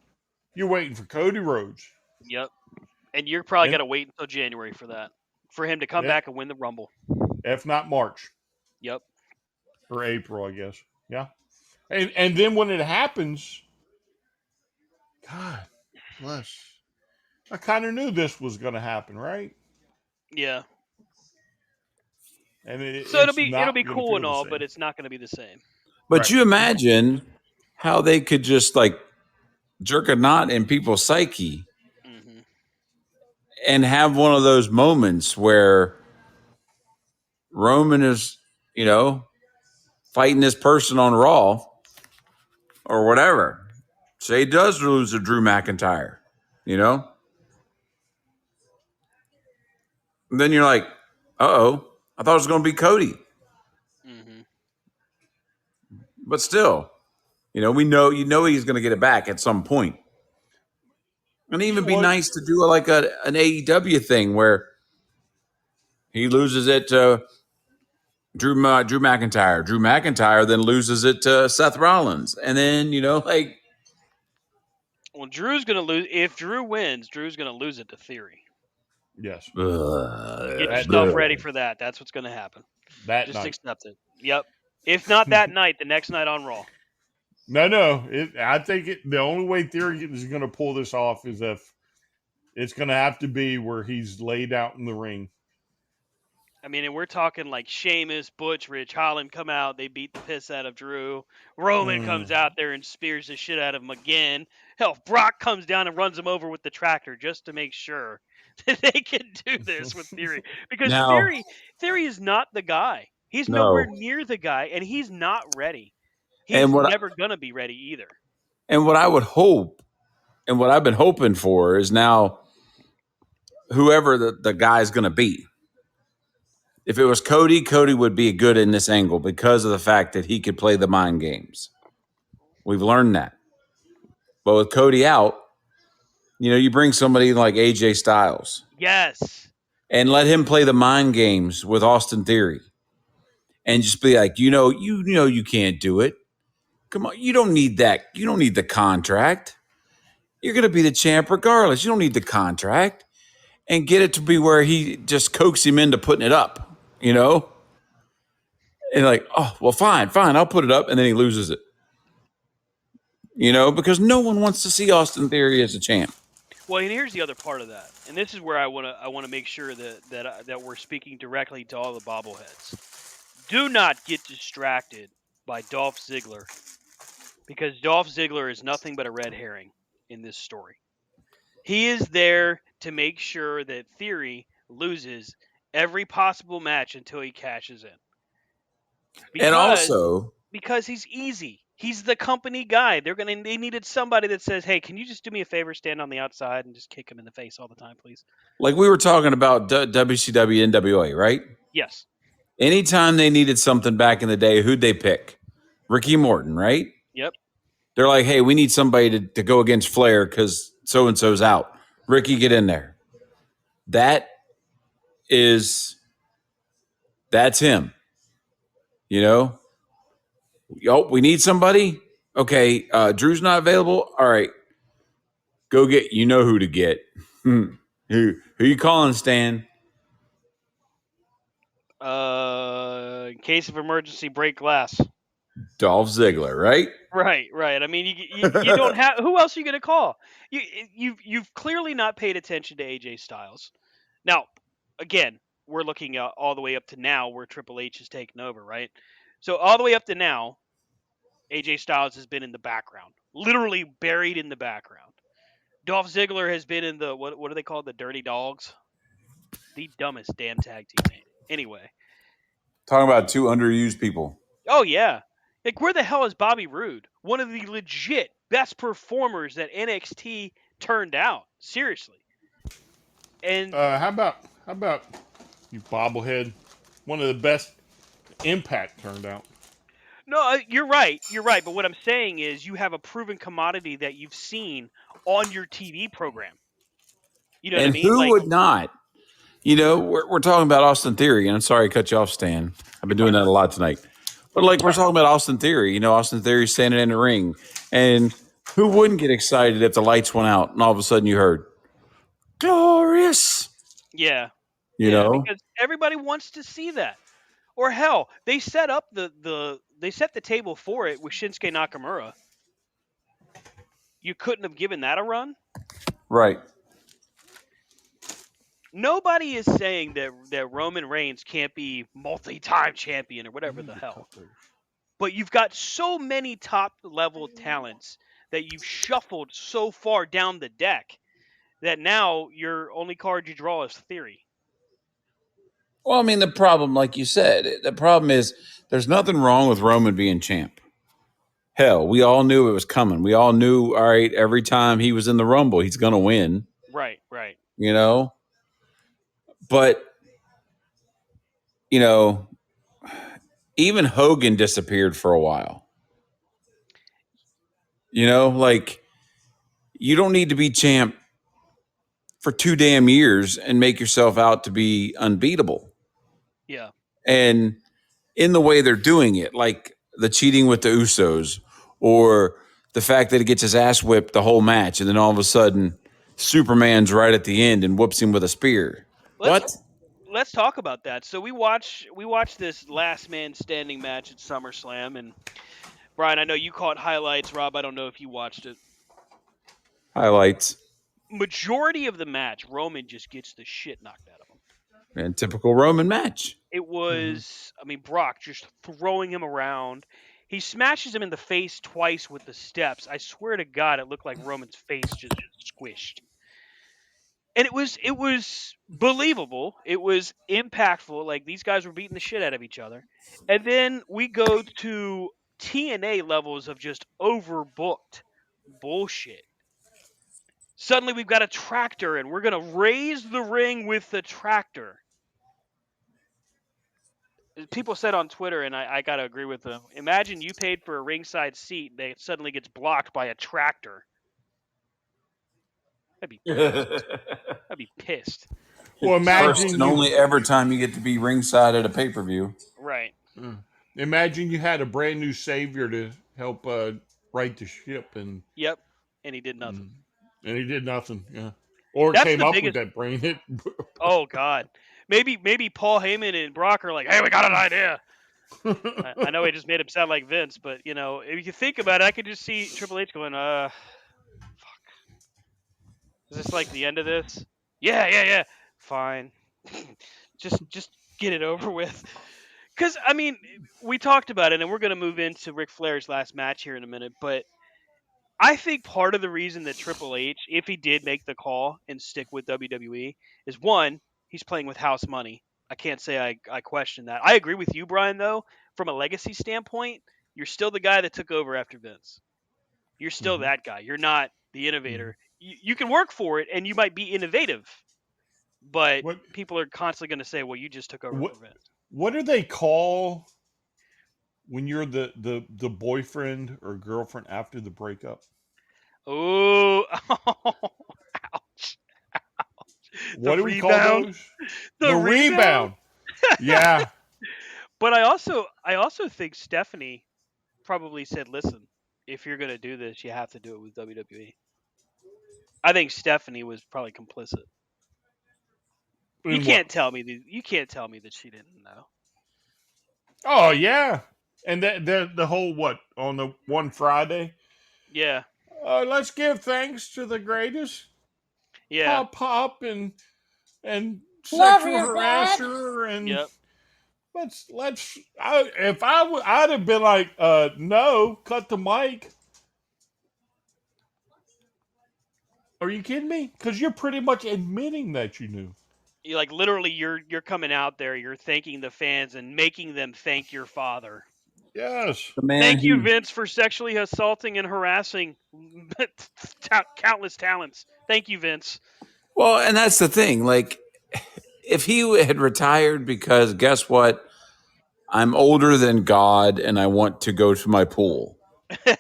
You're waiting for Cody Rhodes. Yep. And you're probably got to wait until January for that. For him to come back and win the Rumble. If not March. Yep. Or April, I guess. Yeah. And then when it happens, God bless. I kind of knew this was going to happen, right? Yeah. And it'll be cool and all, but it's not going to be the same. But you imagine how they could just jerk a knot in people's psyche and have one of those moments where Roman is, fighting this person on Raw or whatever. Say he does lose to Drew McIntyre, And then you're like, uh-oh, I thought it was going to be Cody. Mm-hmm. But still, we know he's going to get it back at some point. And even be nice to do an AEW thing where he loses it to Drew McIntyre. Drew McIntyre then loses it to Seth Rollins, and then Well, Drew's gonna lose. If Drew wins, Drew's gonna lose it to Theory. Yes. Get That yourself night. ready for that. That's what's gonna happen. That Just night. accept it. Yep. If not that night, the next night on Raw. No. I think the only way Theory is going to pull this off is if it's going to have to be where he's laid out in the ring. I mean, and we're talking like Sheamus, Butch, Ridge Holland come out. They beat the piss out of Drew. Roman comes out there and spears the shit out of him again. Hell, Brock comes down and runs him over with the tractor just to make sure that they can do this with Theory. Because Now- Theory is not the guy. He's No. nowhere near the guy, and he's not ready. He's And what I- never going to be ready either. And what I would hope, and what I've been hoping for, is now whoever the guy's going to be. If it was Cody, Cody would be good in this angle because of the fact that he could play the mind games. We've learned that. But with Cody out, you bring somebody like AJ Styles Yes. and let him play the mind games with Austin Theory, and just be like, you can't do it. Come on, you don't need that. You don't need the contract. You're going to be the champ regardless. You don't need the contract. And get it to be where he just coaxes him into putting it up, And like, oh, well, fine, I'll put it up. And then he loses it. Because no one wants to see Austin Theory as a champ. Well, and here's the other part of that, and this is where I want to make sure that we're speaking directly to all the bobbleheads. Do not get distracted by Dolph Ziggler, because Dolph Ziggler is nothing but a red herring in this story. He is there to make sure that Theory loses every possible match until he cashes in. Because he's easy. He's the company guy. They needed somebody that says, "Hey, can you just do me a favor, stand on the outside and just kick him in the face all the time, please?" Like we were talking about WCW, NWA, right? Yes. Anytime they needed something back in the day, who'd they pick? Ricky Morton, right? Yep. They're like, hey, we need somebody to go against Flair because so-and-so's out. Ricky, get in there. That's him. We need somebody. Okay, Drew's not available. All right, go get. You know who to get. Who you calling, Stan? In case of emergency, break glass. Dolph Ziggler, right? Right. I mean, you don't have. Who else are you going to call? You've clearly not paid attention to AJ Styles. Now, again, we're looking all the way up to now, where Triple H has taken over, right? So all the way up to now, AJ Styles has been in the background, literally buried in the background. Dolph Ziggler has been in the what are they called? The Dirty Dogs, the dumbest damn tag team. Anyway, talking about two underused people. Oh yeah. Like, where the hell is Bobby Roode? One of the legit best performers that NXT turned out. Seriously. And how about you bobblehead? One of the best Impact turned out. no, you're right. But what I'm saying is, you have a proven commodity that you've seen on your TV program. You know what I mean? Who would not? We're talking about Austin Theory, and I'm sorry to cut you off, Stan. I've been doing that a lot tonight. But we're talking about Austin Theory. Austin Theory standing in the ring. And who wouldn't get excited if the lights went out and all of a sudden you heard, glorious? Yeah. Because everybody wants to see that. Or hell, they set up the table for it with Shinsuke Nakamura. You couldn't have given that a run? Right. Nobody is saying that Roman Reigns can't be multi-time champion or whatever the hell. But you've got so many top-level talents that you've shuffled so far down the deck that now your only card you draw is Theory. Well, I mean, the problem, like you said, the problem is there's nothing wrong with Roman being champ. Hell, we all knew it was coming. We all knew, all right, every time he was in the Rumble, he's going to win. Right. But, even Hogan disappeared for a while. You don't need to be champ for 2 damn years and make yourself out to be unbeatable. Yeah. And in the way they're doing it, like the cheating with the Usos, or the fact that he gets his ass whipped the whole match, and then all of a sudden Superman's right at the end and whoops him with a spear. Let's What? let's talk about that. So we watch this last man standing match at SummerSlam, and Brian, I know you caught highlights. Rob, I don't know if you watched it. Highlights. Majority of the match, Roman just gets the shit knocked out of him. And typical Roman match. It was, I mean, Brock just throwing him around. He smashes him in the face twice with the steps. I swear to God, it looked like Roman's face just squished. And it was believable. It was impactful. Like these guys were beating the shit out of each other. And then we go to TNA levels of just overbooked bullshit. Suddenly we've got a tractor and we're going to raise the ring with the tractor. People said on Twitter, and I got to agree with them, imagine you paid for a ringside seat and it suddenly gets blocked by a tractor. I'd be pissed. I'd be pissed. Well, First imagine and only ever time you get to be ringside at a pay-per-view. Right. Imagine you had a brand new savior to help right the ship, and Yep. And he did nothing. he did nothing. Yeah, or That's came the up biggest. with that brain hit. Oh God. Maybe Paul Heyman and Brock are like, hey, we got an idea. I know he just made him sound like Vince, but if you think about it, I could just see Triple H going, fuck. Is this like the end of this? Yeah. Fine. just get it over with. Because, I mean, we talked about it, and we're going to move into Ric Flair's last match here in a minute, but I think part of the reason that Triple H, if he did make the call and stick with WWE, is one, he's playing with house money. I can't say I question that. I agree with you, Brian, though. From a legacy standpoint, you're still the guy that took over after Vince. You're still that guy. You're not the innovator. You can work for it, and you might be innovative, but What people are constantly going to say, well, you just took over what for Vince. what do they call when you're the boyfriend or girlfriend after the breakup? Oh, ouch. The What do we call rebound. those? The rebound. Yeah. But I also think Stephanie probably said, listen, if you're going to do this, you have to do it with WWE. I think Stephanie was probably complicit. You can't tell me that she didn't know. Oh yeah, and the whole what on the one Friday? Yeah. Let's give thanks to the greatest Yeah. pop and Love sexual you, Dad. harasser and Yep. I'd have been like no, cut the mic. Are you kidding me? Because you're pretty much admitting that you knew. Like literally you're coming out there, you're thanking the fans and making them thank your father. Yes. The man Thank you, who Vince, for sexually assaulting and harassing countless talents. Thank you, Vince. Well, and that's the thing. Like, if he had retired because guess what? I'm older than God and I want to go to my pool.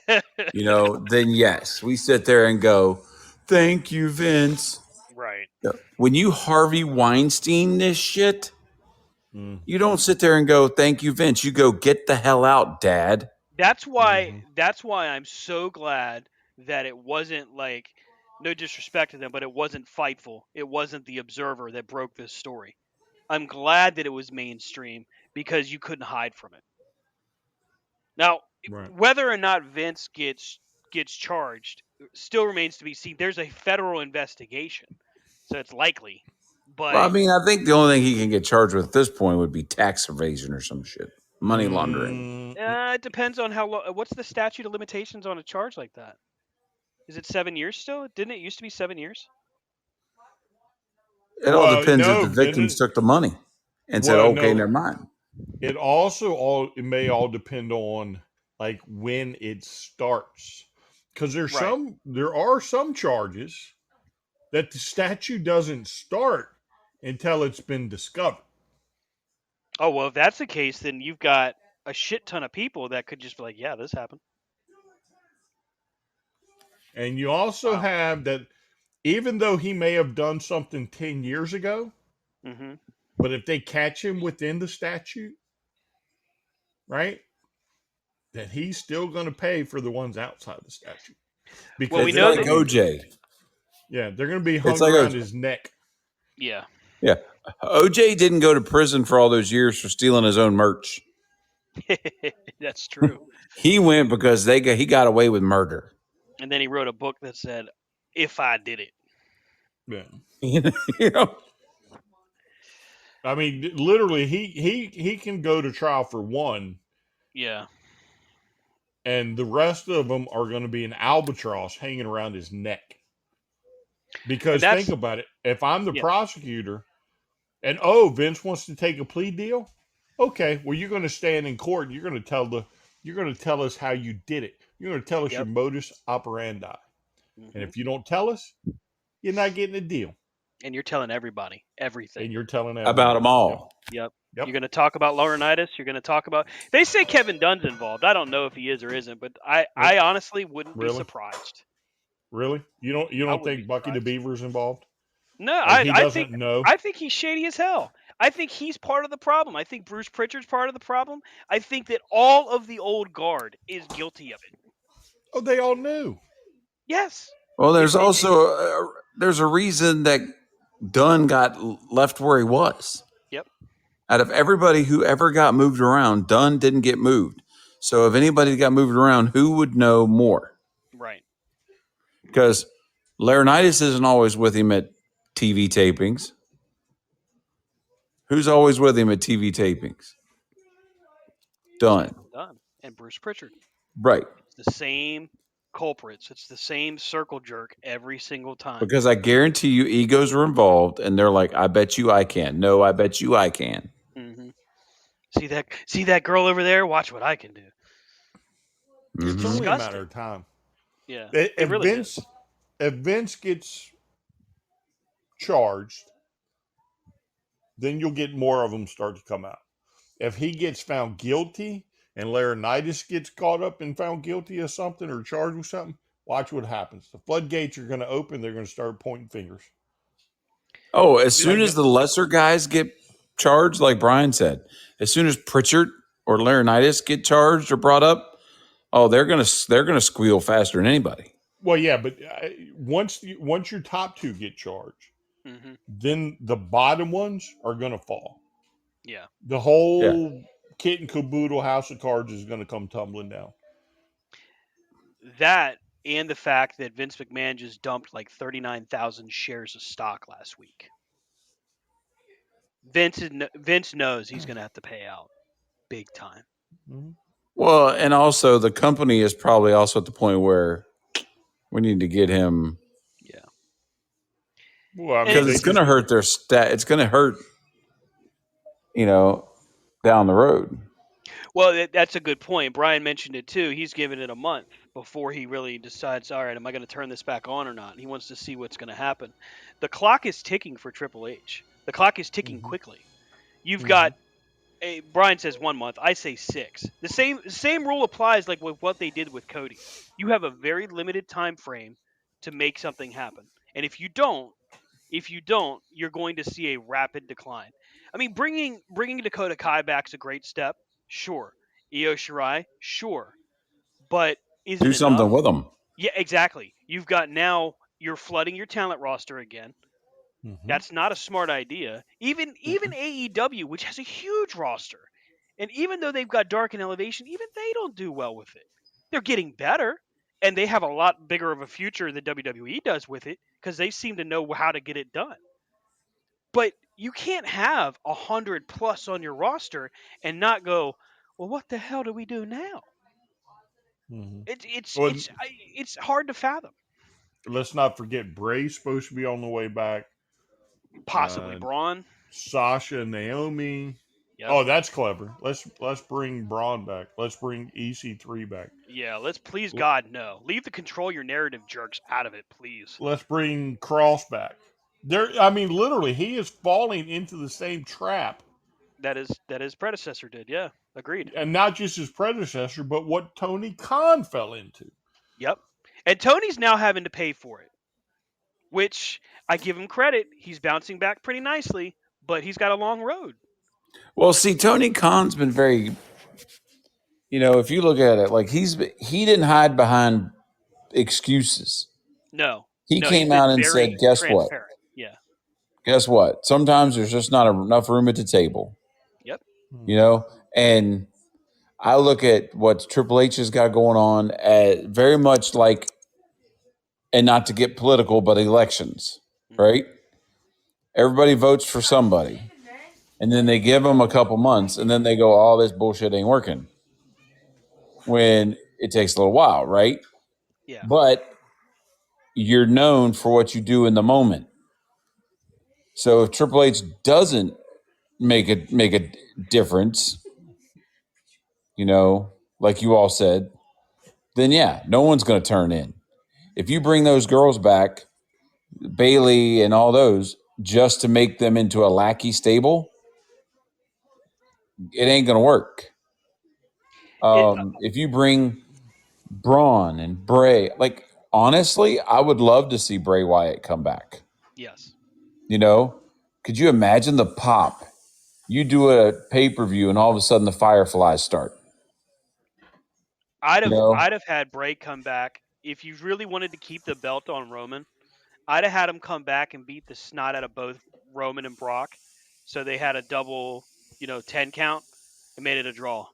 Then yes, we sit there and go, thank you, Vince. Right. When you Harvey Weinstein this shit, you don't sit there and go, thank you, Vince. You go, get the hell out, Dad. That's why I'm so glad that it wasn't like, no disrespect to them, but it wasn't Fightful. It wasn't The Observer that broke this story. I'm glad that it was mainstream because you couldn't hide from it. Now, whether or not Vince gets charged still remains to be seen. There's a federal investigation, so it's likely. But Well, I mean, I think the only thing he can get charged with at this point would be tax evasion or some shit, money laundering. it depends on how long. What's the statute of limitations on a charge like that? Is it 7 years still? Didn't it used to be 7 years? It all depends if no, the victims took the money and said, Well, okay, no. never mind. It may all depend on like when it starts, because there are some charges that the statute doesn't start until it's been discovered. Oh, well, if that's the case, then you've got a shit ton of people that could just be like, yeah, this happened. And you also have that, even though he may have done something 10 years ago, but if they catch him within the statute, right? Then he's still going to pay for the ones outside the statue Well, because we It's they're know like going that. to be, OJ. yeah, they're going to be It's hung like around OJ. his neck. Yeah, Yeah. OJ didn't go to prison for all those years for stealing his own merch. that's true. He went because he got away with murder. And then he wrote a book that said, "If I did it." Yeah. You know? I mean, literally, he can go to trial for one, Yeah, and the rest of them are going to be an albatross hanging around his neck. and Because think that's about it: if I'm the yeah. prosecutor, and Vince wants to take a plea deal, okay, well, you're going to stand in court. And you're going to tell us how you did it. You're going to tell us your Yep. modus operandi. And Hmm. if you don't tell us, you're not getting a deal. And you're telling everybody everything. And you're telling About them everybody. all. Yep. Yep. You're going to talk about Laurinaitis. You're going to talk about. They say Kevin Dunn's involved. I don't know if he is or isn't, but I honestly wouldn't be Really? surprised. Really? You I don't wouldn't be think Bucky the surprised. Beaver's involved? No, Like he doesn't know? I think he's shady as hell. I think he's part of the problem. I think Bruce Pritchard's part of the problem. I think that all of the old guard is guilty of it. Oh, they all knew. Yes. Well, there's It's also there's a reason that Dunn got left where he was. yep. Out of everybody who ever got moved around, Dunn didn't get moved. So if anybody got moved around, who would know more? Right. Because Laurinaitis isn't always with him at TV tapings. Who's always with him at TV tapings? Dunn. Done. And Bruce Pritchard. Right. It's the same culprits. It's the same circle jerk every single time. Because I guarantee you egos are involved and they're like, I bet you I can. No, I bet you I can. Mm-hmm. See that girl over there? Watch what I can do. It's Mhm. only a Disgusting. matter of time. Yeah. If It really Vince is. if Vince gets charged, then you'll get more of them start to come out. If he gets found guilty and Laurinaitis gets caught up and found guilty of something or charged with something, watch what happens. The floodgates are going to open. They're going to start pointing fingers. Oh, as soon Like, as the lesser guys get charged, like Brian said, as soon as Pritchard or Laurinaitis get charged or brought up, oh, they're gonna squeal faster than anybody. well, yeah, but once your top two get charged, Mm-hmm. then the bottom ones are going to fall. Yeah. The whole kit and caboodle house of cards is going to come tumbling down. That and the fact that Vince McMahon just dumped like 39,000 shares of stock last week. Vince knows he's going to have to pay out big time. Mm-hmm. Well, and also the company is probably also at the point where we need to get him. Yeah. Well, I mean, Because it's going to hurt their stat. It's going to hurt, down the road. Well, that's a good point. Brian mentioned it too. He's given it a month before he really decides, all right, am I going to turn this back on or not? He wants to see what's going to happen. The clock is ticking for Triple H. The clock is ticking quickly. You've got Brian says 1 month. I say 6. The same rule applies like with what they did with Cody. You have a very limited time frame to make something happen. And if you don't, you're going to see a rapid decline. I mean, bringing Dakota Kai back is a great step. Sure. Io Shirai, sure. But is Do it something enough? with them. Yeah, exactly. You're flooding your talent roster again. That's not a smart idea. Even AEW, which has a huge roster, and even though they've got Dark and Elevation, even they don't do well with it. They're getting better, and they have a lot bigger of a future than WWE does with it because they seem to know how to get it done. But you can't have 100 plus on your roster and not go, well, what the hell do we do now? It's hard to fathom. Let's not forget Bray's supposed to be on the way back. Possibly Braun. Sasha and Naomi. Yep. Oh, that's clever. Let's bring Braun back. Let's bring EC3 back. Yeah, let's please God no. Leave the control your narrative jerks out of it, please. Let's bring Cross back. Literally, he is falling into the same trap. That his predecessor did. Yeah, agreed. And not just his predecessor, but what Tony Khan fell into. Yep. And Tony's now having to pay for it, which I give him credit. He's bouncing back pretty nicely, but he's got a long road. Well, see, Tony Khan's been very if you look at it, like he didn't hide behind excuses. No, He no, he's came been out and said, very "Guess what? transparent. Yeah. Guess what? Sometimes there's just not enough room at the table." Yep. And I look at what Triple H has got going on at very much like, and not to get political, but elections, Mm-hmm. right? Everybody votes for somebody, and then they give them a couple months, and then they go, "All this bullshit ain't working." When it takes a little while, right? Yeah. But you're known for what you do in the moment. So if Triple H doesn't make a difference, like you all said, then yeah, no one's going to turn in. If you bring those girls back, Bailey and all those, just to make them into a lackey stable, it ain't going to work. It. If you bring Braun and Bray, like honestly, I would love to see Bray Wyatt come back. Yes. Could you imagine the pop? You do a pay-per-view and all of a sudden the Fireflies start. I'd You have know? I'd have had Bray come back if you really wanted to keep the belt on Roman. I'd have had him come back and beat the snot out of both Roman and Brock, so they had a double, 10 count and made it a draw.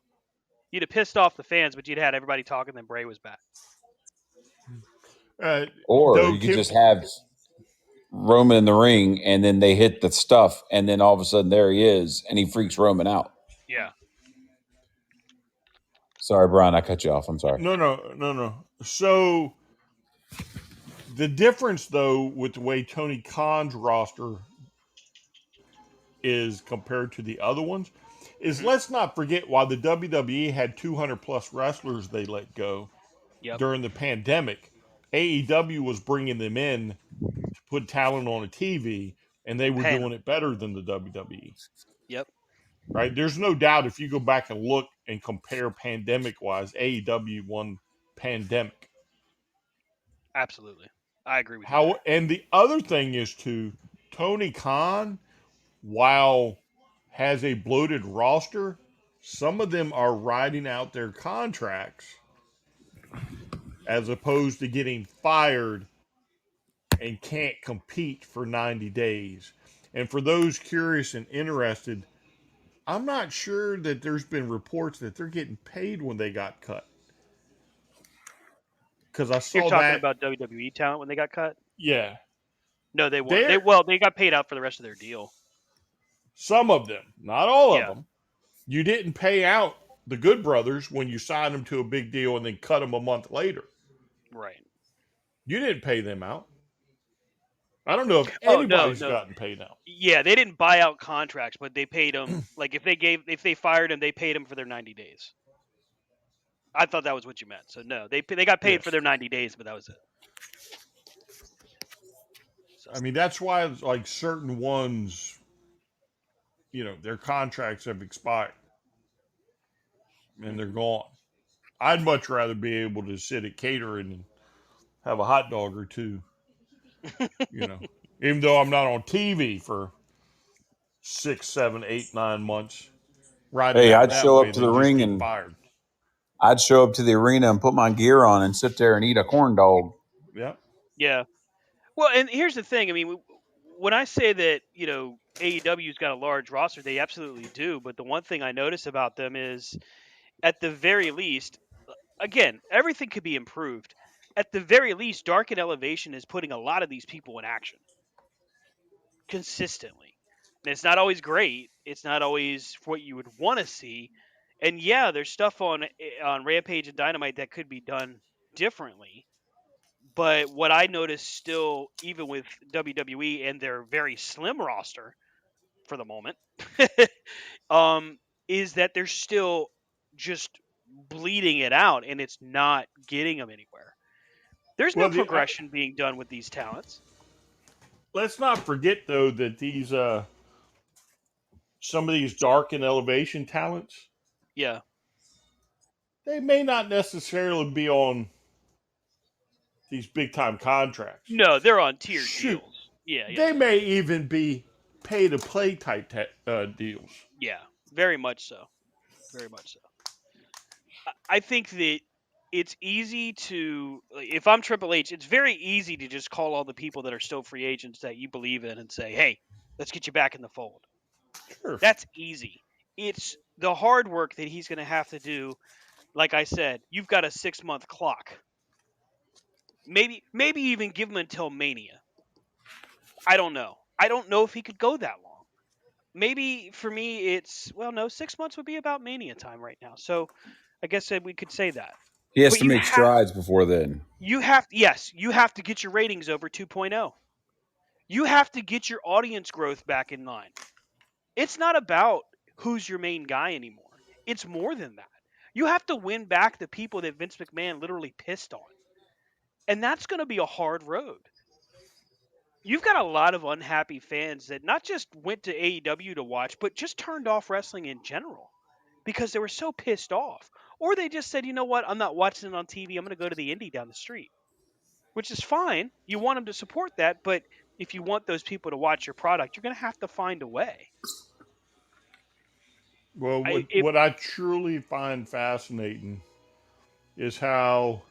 You'd have pissed off the fans, but you'd had everybody talking. Then Bray was back. Or Though you could just have Roman in the ring and then they hit the stuff and then all of a sudden there he is and he freaks Roman out. Yeah. Sorry, Brian, I cut you off. I'm sorry. No. So the difference, though, with the way Tony Khan's roster is compared to the other ones, is Mm-hmm. let's not forget why the WWE had 200 plus wrestlers they let go Yep. during the pandemic. AEW was bringing them in to put talent on a TV, and they And were paying doing them. it better than the WWE. Yep. Right? There's no doubt if you go back and look and compare pandemic wise, AEW won pandemic. Absolutely. I agree with you there. And the other thing is too, Tony Khan, while has a bloated roster, some of them are riding out their contracts as opposed to getting fired and can't compete for 90 days. And for those curious and interested, I'm not sure that there's been reports that they're getting paid when they got cut. Because I You're saw talking that, about WWE talent when they got cut? yeah. No, they weren't. They're They got paid out for the rest of their deal. some of them, not all of Yeah. them. You didn't pay out the Good Brothers when you signed them to a big deal and then cut them a month later. Right. You didn't pay them out. I don't know if Oh no, anybody's no. gotten paid out. Yeah, they didn't buy out contracts, but they paid them. Like if they fired them, they paid them for their 90 days. I thought that was what you meant. So no, they got paid for Yes. their 90 days, but that was it. So I mean, that's why like certain ones, their contracts have expired and they're gone. I'd much rather be able to sit at catering and have a hot dog or two, even though I'm not on TV for 6, 7, 8, 9 months, ride it Hey, out I'd that show way up to the than just ring get and fired. I'd show up to the arena and put my gear on and sit there and eat a corn dog. Yep. yeah. Well, and here's the thing. I mean, when I say that AEW's got a large roster, they absolutely do. But the one thing I notice about them is, at the very least, again, everything could be improved. At the very least, Dark and Elevation is putting a lot of these people in action consistently. And it's not always great. It's not always what you would want to see. And yeah, there's stuff on Rampage and Dynamite that could be done differently. But what I noticed still, even with WWE and their very slim roster for the moment, um, is that they're still just bleeding it out, and it's not getting them anywhere. There's no Well, progression being done with these talents. let's not forget though that these some of these dark and elevation talents, Yeah. they may not necessarily be on these big time contracts. No, they're on tiered Shoot, deals. Yeah, yeah, they yeah. may even be pay to play type deals. Yeah, very much so. Very much so. I think that it's easy to, if I'm Triple H, it's very easy to just call all the people that are still free agents that you believe in and say, hey, let's get you back in the fold. Sure. That's easy. It's the hard work that he's going to have to do. Like I said, you've got a 6-month clock. Maybe even give him until Mania. I don't know. I don't know if he could go that long. Maybe for me, it's, well, no, 6 months would be about Mania time right now. So I guess that we could say that. He has But to make strides before then. you have to get your ratings over 2.0. You have to get your audience growth back in line. It's not about who's your main guy anymore. It's more than that. You have to win back the people that Vince McMahon literally pissed on. And that's going to be a hard road. You've got a lot of unhappy fans that not just went to AEW to watch, but just turned off wrestling in general because they were so pissed off. Or they just said, you know what, I'm not watching it on TV. I'm going to go to the indie down the street, which is fine. You want them to support that, but if you want those people to watch your product, you're going to have to find a way. Well, what I truly find fascinating is how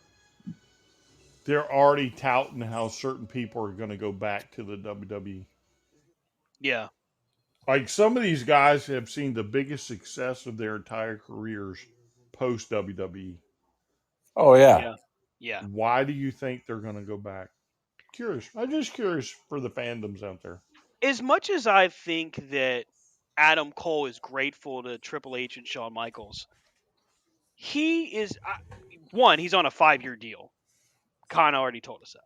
they're already touting how certain people are going to go back to the WWE. Yeah. Like some of these guys have seen the biggest success of their entire careers post WWE. Oh yeah. Yeah. Yeah. Why do you think they're going to go back? Curious. I'm just curious for the fandoms out there. As much as I think that Adam Cole is grateful to Triple H and Shawn Michaels, he is, one, he's on a 5-year deal. Khan already told us that.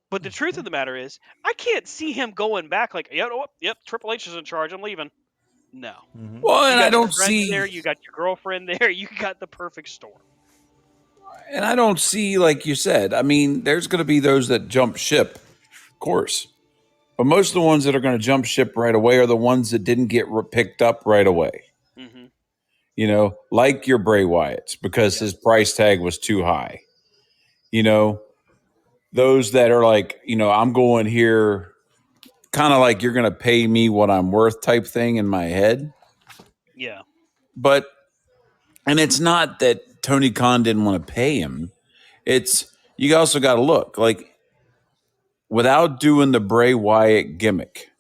But the truth of the matter is, I can't see him going back like, yep, Triple H is in charge. I'm leaving. No. Mm-hmm. Well, and You I got your don't friends see there. You got your girlfriend there. You got the perfect storm. And I don't see, like you said, I mean, there's going to be those that jump ship, of course. But most of the ones that are going to jump ship right away are the ones that didn't get picked up right away. Mm-hmm. You know, like your Bray Wyatts, because his price tag was too high. You know, those that are like, you know, I'm going here, kind of like you're going to pay me what I'm worth type thing in my head. Yeah. But, and it's not that Tony Khan didn't want to pay him. It's, you also got to look like, without doing the Bray Wyatt gimmick,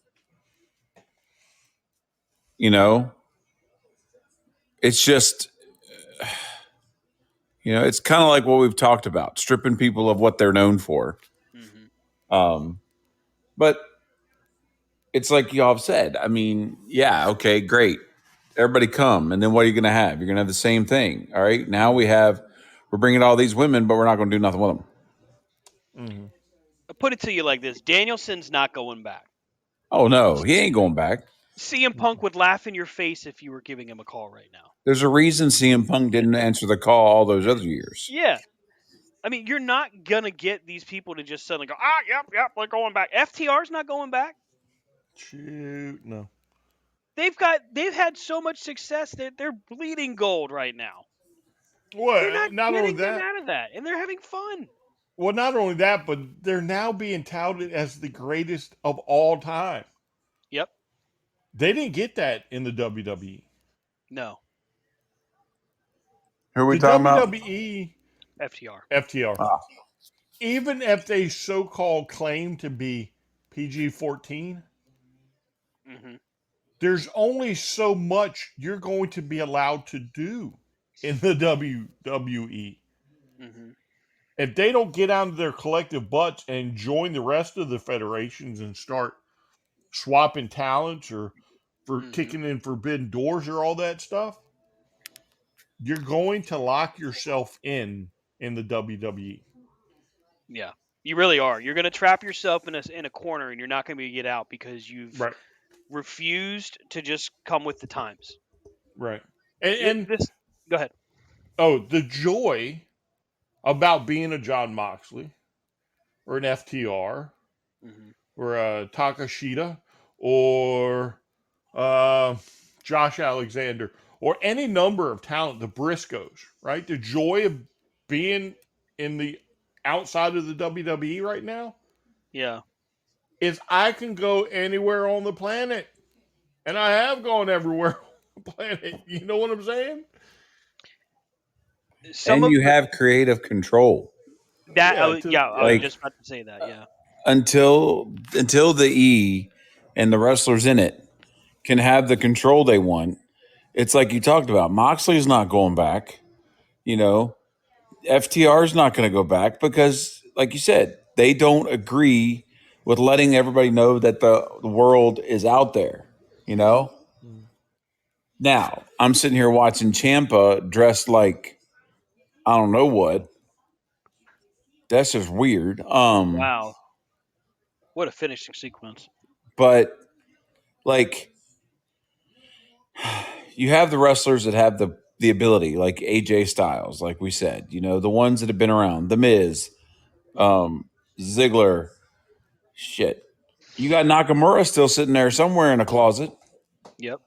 you know, it's just, you know, it's kind of like what we've talked about, stripping people of what they're known for. Mm-hmm. But it's like y'all have said. I mean, yeah, okay, great. Everybody come. And then what are you going to have? You're going to have the same thing. All right. Now we're bringing all these women, but we're not going to do nothing with them. Mm-hmm. I'll put it to you like this. Danielson's not going back. Oh, no, he ain't going back. CM Punk would laugh in your face if you were giving him a call right now. There's a reason CM Punk didn't answer the call all those other years. Yeah. I mean, you're not going to get these people to just suddenly go, yep, we're going back. FTR's not going back. Shoot, no. They've had so much success that they're bleeding gold right now. Well, They're not only getting them out of that, and they're having fun. Well, not only that, but they're now being touted as the greatest of all time. Yep. They didn't get that in the WWE. No. Who are we The talking about? WWE, FTR. FTR. Even if they so-called claim to be PG-14, Mm-hmm. there's only so much you're going to be allowed to do in the WWE. Mm-hmm. If they don't get out of their collective butts and join the rest of the federations and start swapping talents or for kicking in forbidden doors or all that stuff, you're going to lock yourself in the WWE. Yeah, you really are. You're going to trap yourself in a corner, and you're not going to be able to get out because you've refused to just come with the times. Right. Go ahead. Oh, the joy about being a John Moxley or an FTR or a Takashita or Josh Alexander or any number of talent, the Briscoes, right? The joy of being in the outside of the WWE right now, is I can go anywhere on the planet, and I have gone everywhere on the planet. You know what I'm saying? some and of you have creative control. that. Yeah, I was Like just about to say that. Yeah. until the E and the wrestlers in it can have the control they want. It's like you talked about. Moxley's not going back. You know, FTR's not going to go back because, like you said, they don't agree with letting everybody know that the world is out there. You know. Now I'm sitting here watching Champa dressed like I don't know what. That's just weird. Wow. What a finishing sequence. But like you have the wrestlers that have the ability, like AJ Styles, like we said, the ones that have been around, The Miz, Ziggler, shit. You got Nakamura still sitting there somewhere in a closet, Yep.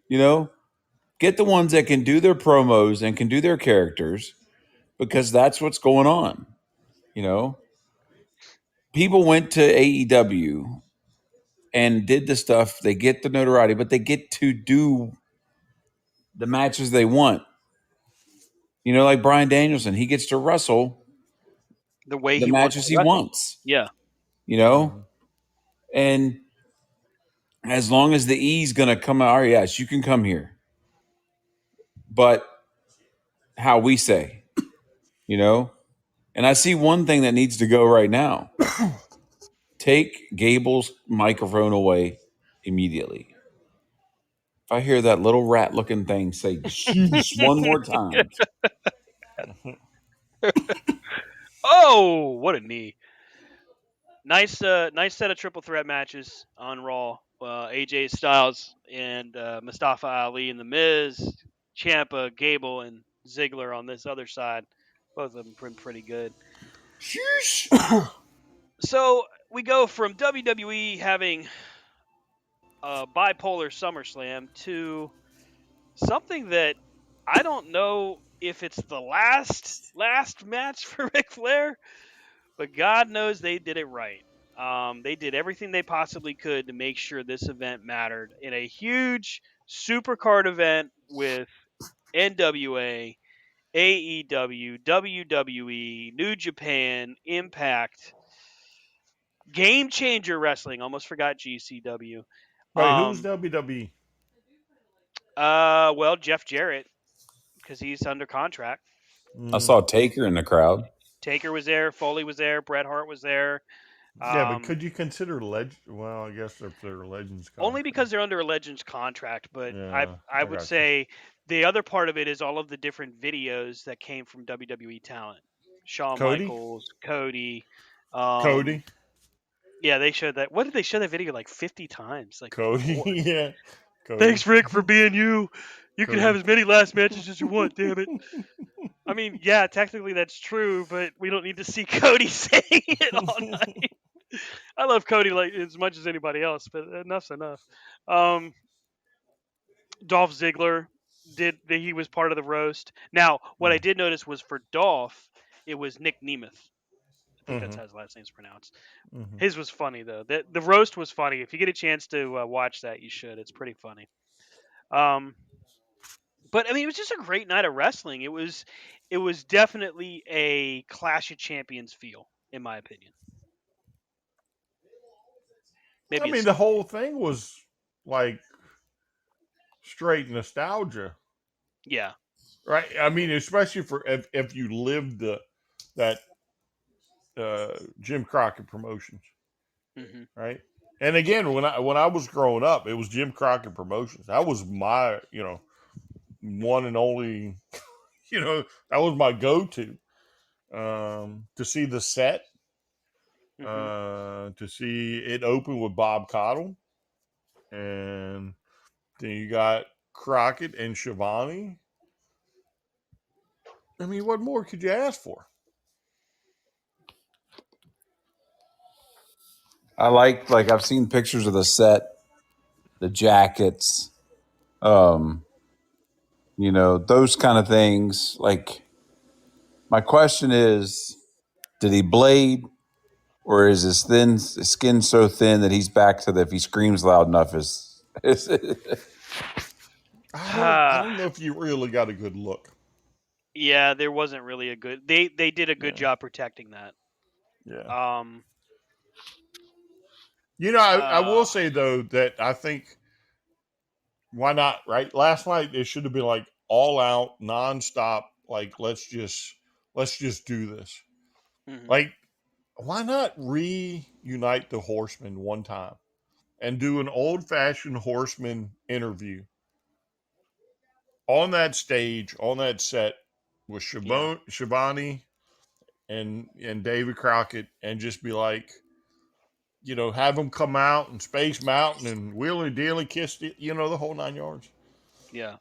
you know? Get the ones that can do their promos and can do their characters because that's what's going on, you know? People went to AEW and did the stuff, they get the notoriety, but they get to do the matches they want. Like Bryan Danielson, he gets to wrestle The way the he wants matches to he wrestle. wants, Yeah. And as long as the E's going to come out, yes, you can come here. But how we say, And I see one thing that needs to go right now. Take Gable's microphone away immediately. If I hear that little rat looking thing say "Sheesh" one more time. Oh, what a knee! Nice set of triple threat matches on Raw. AJ Styles and Mustafa Ali and The Miz, Ciampa, Gable, and Ziggler on this other side. Both of them pretty good. Sheesh. So we go from WWE having a bipolar SummerSlam to something that I don't know if it's the last match for Ric Flair, but God knows they did it right. They did everything they possibly could to make sure this event mattered in a huge supercard event with NWA, AEW, WWE, New Japan, Impact, Game Changer Wrestling. Almost forgot GCW. Wait, who's WWE? Well, Jeff Jarrett, because he's under contract. I saw Taker in the crowd. Taker was there, Foley was there, Bret Hart was there. Yeah, but could you consider legend? Well, I guess if they're legends, only because they're under a Legends contract. But yeah, I would say the other part of it is all of the different videos that came from WWE talent. Shawn Cody? Michaels, Cody. Cody. Yeah, they showed that. What did they show that video like 50 times? Like Cody. Yeah. Cody. Thanks, Rick, for being you. You can have as many last matches as you want. Damn it. I mean, yeah, technically that's true, but we don't need to see Cody saying it all night. I love Cody like as much as anybody else, but enough's enough. Dolph Ziggler he was part of the roast. Now, what I did notice was for Dolph, it was Nick Nemeth. I think that's how his last name's pronounced. His was funny though. The roast was funny. If you get a chance to watch that, you should. It's pretty funny. But I mean, it was just a great night of wrestling. It was definitely a Clash of Champions feel, in my opinion. Maybe I mean, the whole thing was like straight nostalgia. Yeah. Right. I mean, especially for if you lived that Jim Crockett Promotions. Mm-hmm. Right. And again, when I was growing up, it was Jim Crockett Promotions. That was my one and only. That was my go-to. To see the set. To see it open with Bob Caudle, and then you got Crockett and Shivani. I mean, what more could you ask for? I like I've seen pictures of the set, the jackets, those kind of things. Like, my question is, did he blade, or is his skin so thin that he's back to if he screams loud enough I don't know if you really got a good look. Yeah, there wasn't really a good. They did a good job protecting that. Yeah. I will say though that I think why not, right? Last night it should have been like all out, nonstop. Like let's just do this. Mm-hmm. Like why not reunite the Horsemen one time and do an old fashioned Horseman interview on that stage, on that set with Shivani and David Crockett, and just be like, have them come out and Space Mountain and Wheelie Dealy kiss, the whole 9 yards. Yeah.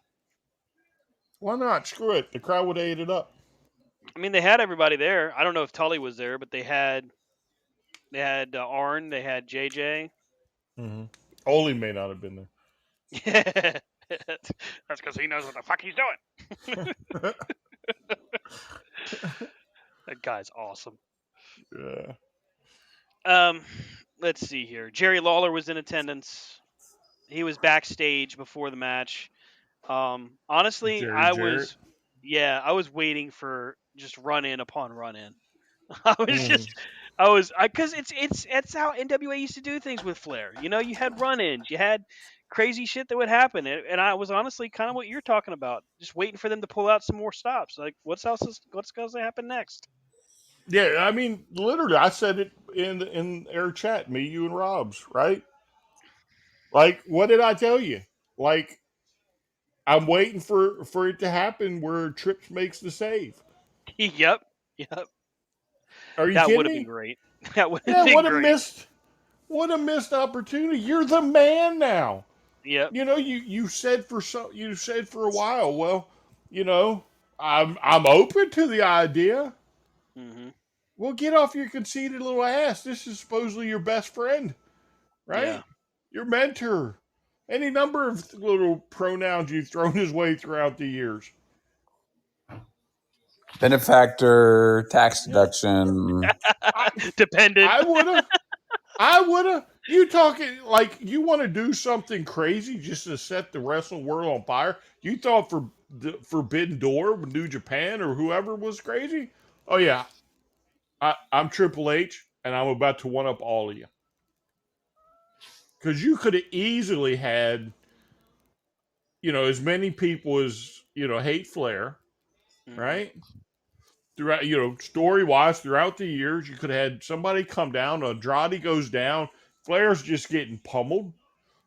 Why not? Screw it. The crowd would have ate it up. I mean, they had everybody there. I don't know if Tully was there, but they had Arn, they had JJ. Mm-hmm. Oli may not have been there. Yeah, that's because he knows what the fuck he's doing. That guy's awesome. Yeah. Let's see here. Jerry Lawler was in attendance. He was backstage before the match. Honestly, Jerry Jarrett. I was waiting for just run in upon run in. Because it's how NWA used to do things with Flair. You had run-ins, you had crazy shit that would happen, and I was honestly kind of what you're talking about, just waiting for them to pull out some more stops. Like, what's going to happen next? Yeah, I mean, literally, I said it in air chat, me, you, and Rob's, right? Like, what did I tell you? Like, I'm waiting for it to happen where Trips makes the save. Yep. Are you That kidding would have me? been great. That would have Yeah, been great. what a missed opportunity. You're the man now. Yep. You said for a while, well, I'm open to the idea. Mm-hmm. Well, get off your conceited little ass. This is supposedly your best friend, right? Yeah. Your mentor. Any number of little pronouns you've thrown his way throughout the years. Benefactor, tax deduction. Dependent. I would have. You talking like you want to do something crazy just to set the wrestling world on fire? You thought for the Forbidden Door with New Japan or whoever was crazy? Oh yeah, I'm Triple H and I'm about to one up all of you. Because you could have easily had, as many people as, hate Flair, right? Throughout, story wise, throughout the years, you could have had somebody come down, Andrade goes down, Flair's just getting pummeled,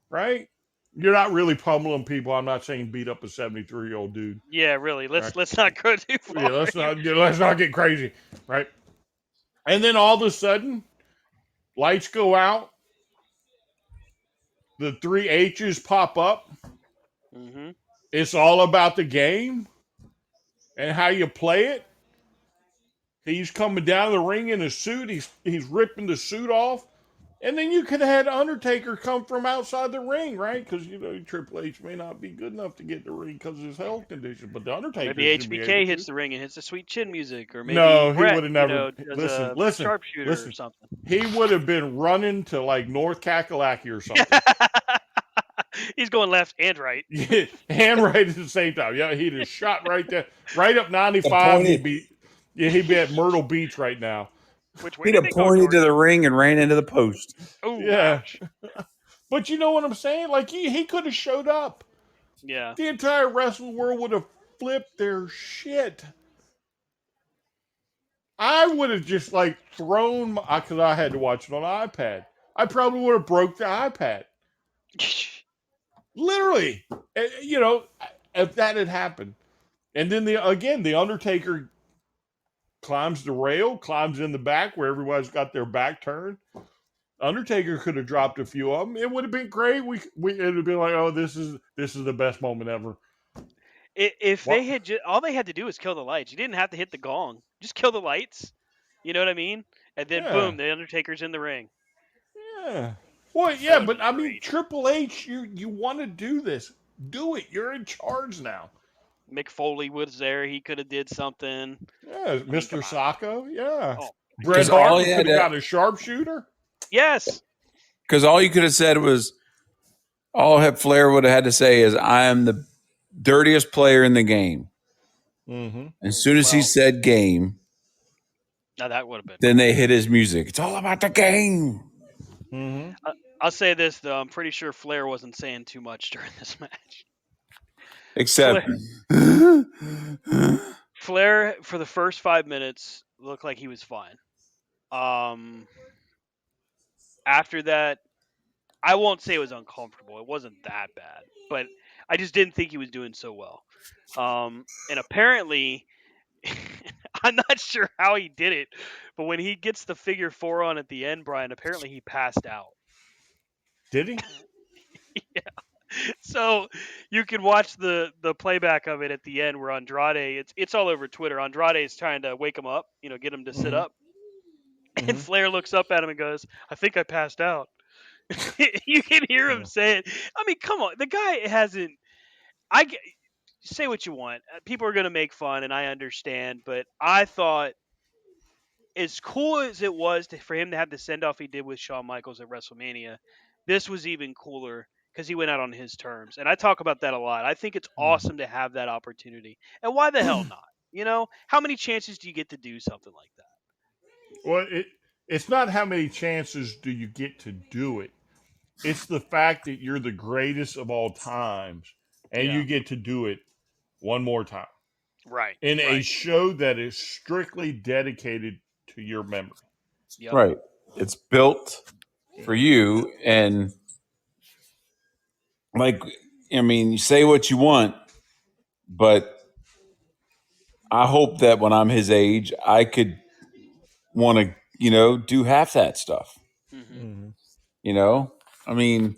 right? You're not really pummeling people. I'm not saying beat up a 73-year-old dude. Yeah, really. Let's not go too far. Yeah, let's not get crazy, right? And then all of a sudden, lights go out, the three H's pop up. Mm-hmm. It's all about the game and how you play it. He's coming down the ring in a suit. He's ripping the suit off. And then you could have had Undertaker come from outside the ring, right? Because, Triple H may not be good enough to get the ring because of his health condition. But the Undertaker maybe should be able HBK to. hits the ring and hits the sweet chin music. Or maybe No, he Brett, would have never. does Listen. sharpshooter or something. He would have been running to like North Kakalaki or something. He's going left and right. Yeah, and right at the same time. Yeah, he'd have shot right there, right up 95. He'd be at Myrtle Beach right now. Which way He'd have pointed to the ring and ran into the post. Oh, yeah. But you know what I'm saying? Like, he could have showed up. Yeah. The entire wrestling world would have flipped their shit. I would have just, like, thrown, because I had to watch it on iPad. I probably would have broke the iPad. Literally. If that had happened. And then, the Undertaker climbs the rail, climbs in the back where everybody's got their back turned. Undertaker could have dropped a few of them. It would have been great. It would have been like, oh, this is the best moment ever. If they had all they had to do was kill the lights. You didn't have to hit the gong. Just kill the lights. You know what I mean? And then boom, the Undertaker's in the ring. Yeah. Well, yeah, but I mean, Triple H, you want to do this? Do it. You're in charge now. Mick Foley was there. He could have did something. Yeah, Mr. Sacco. Yeah. Oh. Bret Hart could have got a sharpshooter. Yes. Because all you could have said was, all Flair would have had to say is, I am the dirtiest player in the game. Mm-hmm. As soon as he Well, said game, now that would have been then cool. they hit his music. It's all about the game. Mm-hmm. I'll say this though, I'm pretty sure Flair wasn't saying too much during this match. Except, Flair for the first 5 minutes looked like he was fine. After that, I won't say it was uncomfortable. It wasn't that bad, but I just didn't think he was doing so well. And apparently, I'm not sure how he did it, but when he gets the figure four on at the end, Brian, apparently he passed out. Did he? So you can watch the playback of it at the end where Andrade, it's all over Twitter. Andrade is trying to wake him up, get him to sit Mm-hmm. up, and Mm-hmm. Flair looks up at him and goes, "I think I passed out." You can hear him Yeah. say it. I mean, come on, the guy hasn't. Say what you want. People are going to make fun, and I understand. But I thought, as cool as it was for him to have the send off he did with Shawn Michaels at WrestleMania, this was even cooler because he went out on his terms. And I talk about that a lot. I think it's awesome to have that opportunity. And why the hell not? How many chances do you get to do something like that? Well, it's not how many chances do you get to do it. It's the fact that you're the greatest of all times, and Yeah. you get to do it one more time Right. in a Right. show that is strictly dedicated to your memory. Yep. right. It's built Yeah. for you. And, like, I mean, you say what you want, but I hope that when I'm his age, I could want to, do half that stuff. Hmm. Mm-hmm. You know, I mean,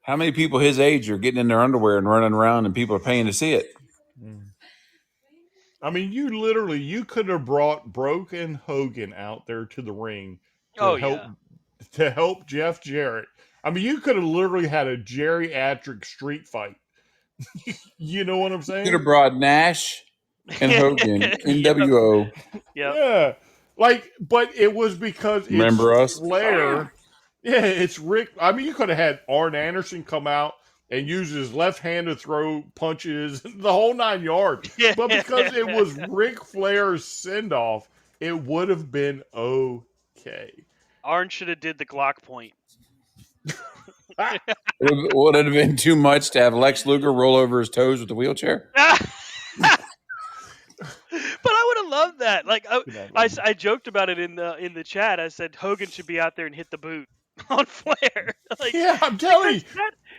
how many people his age are getting in their underwear and running around, and people are paying to see it? Mm. I mean, you could have brought Broken Hogan out there to the ring to Oh help yeah. Jeff Jarrett. I mean, you could have literally had a geriatric street fight. You know what I'm Could have saying? brought Nash and Hogan, Yep. NWO. Yep. Yeah. But it was because it's Remember us? Flair. Yeah, it's Rick. I mean, you could have had Arn Anderson come out and use his left hand to throw punches, the whole 9 yards. But because it was Ric Flair's send off, it would have been okay. Arn should have did the Glock point. Would it have been too much to have Lex Luger roll over his toes with the wheelchair? But I would have loved that. Like Could not love I joked about it in the chat. I said Hogan should be out there and hit the boot on Flair. Yeah, I'm Like telling you.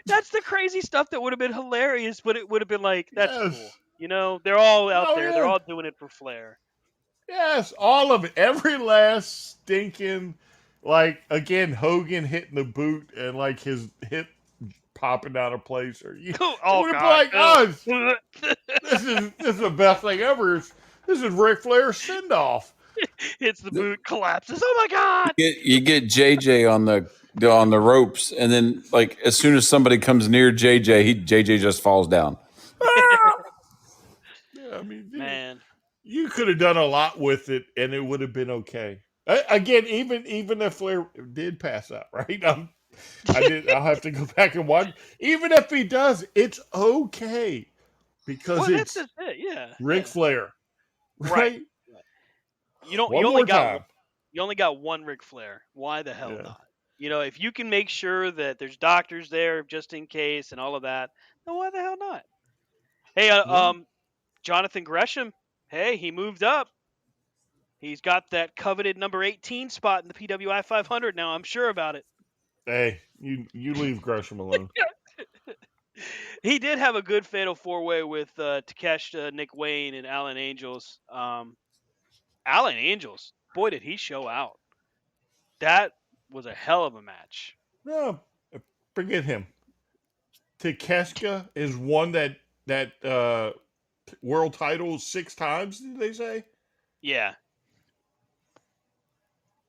that's the crazy stuff that would have been hilarious. But it would have been like that's cool. Yes. They're all out Oh, there. They're yeah. all doing it for Flair. Yes, all of it. Every last stinking, again, Hogan hitting the boot and his hip popping out of place, or it Oh would have been God. like, oh, this is the best thing ever. This is Ric Flair's send off. Hits the boot, collapses. Oh my God. You get JJ on the ropes, and then, like, as soon as somebody comes near JJ just falls down. Yeah, I mean, Man. you could have done a lot with it, and it would have been okay. Again, even if Flair did pass out, right? I'll have to go back and watch. Even if he does, it's okay because Well, that's it's just it. Yeah. Ric Yeah. Flair, Right. right? You don't. One more time. You only got one Ric Flair. Why the hell Yeah. not? If you can make sure that there's doctors there just in case and all of that, then why the hell not? Hey, Yeah. Jonathan Gresham. Hey, he moved up. He's got that coveted number 18 spot in the PWI 500 now. I'm sure about it. Hey, you leave Gresham alone. He did have a good fatal four-way with Takeshita, Nick Wayne, and Alan Angels. Alan Angels, boy, did he show out. That was a hell of a match. No, forget him. Takeshita is one that world title 6 times. Did they say? Yeah.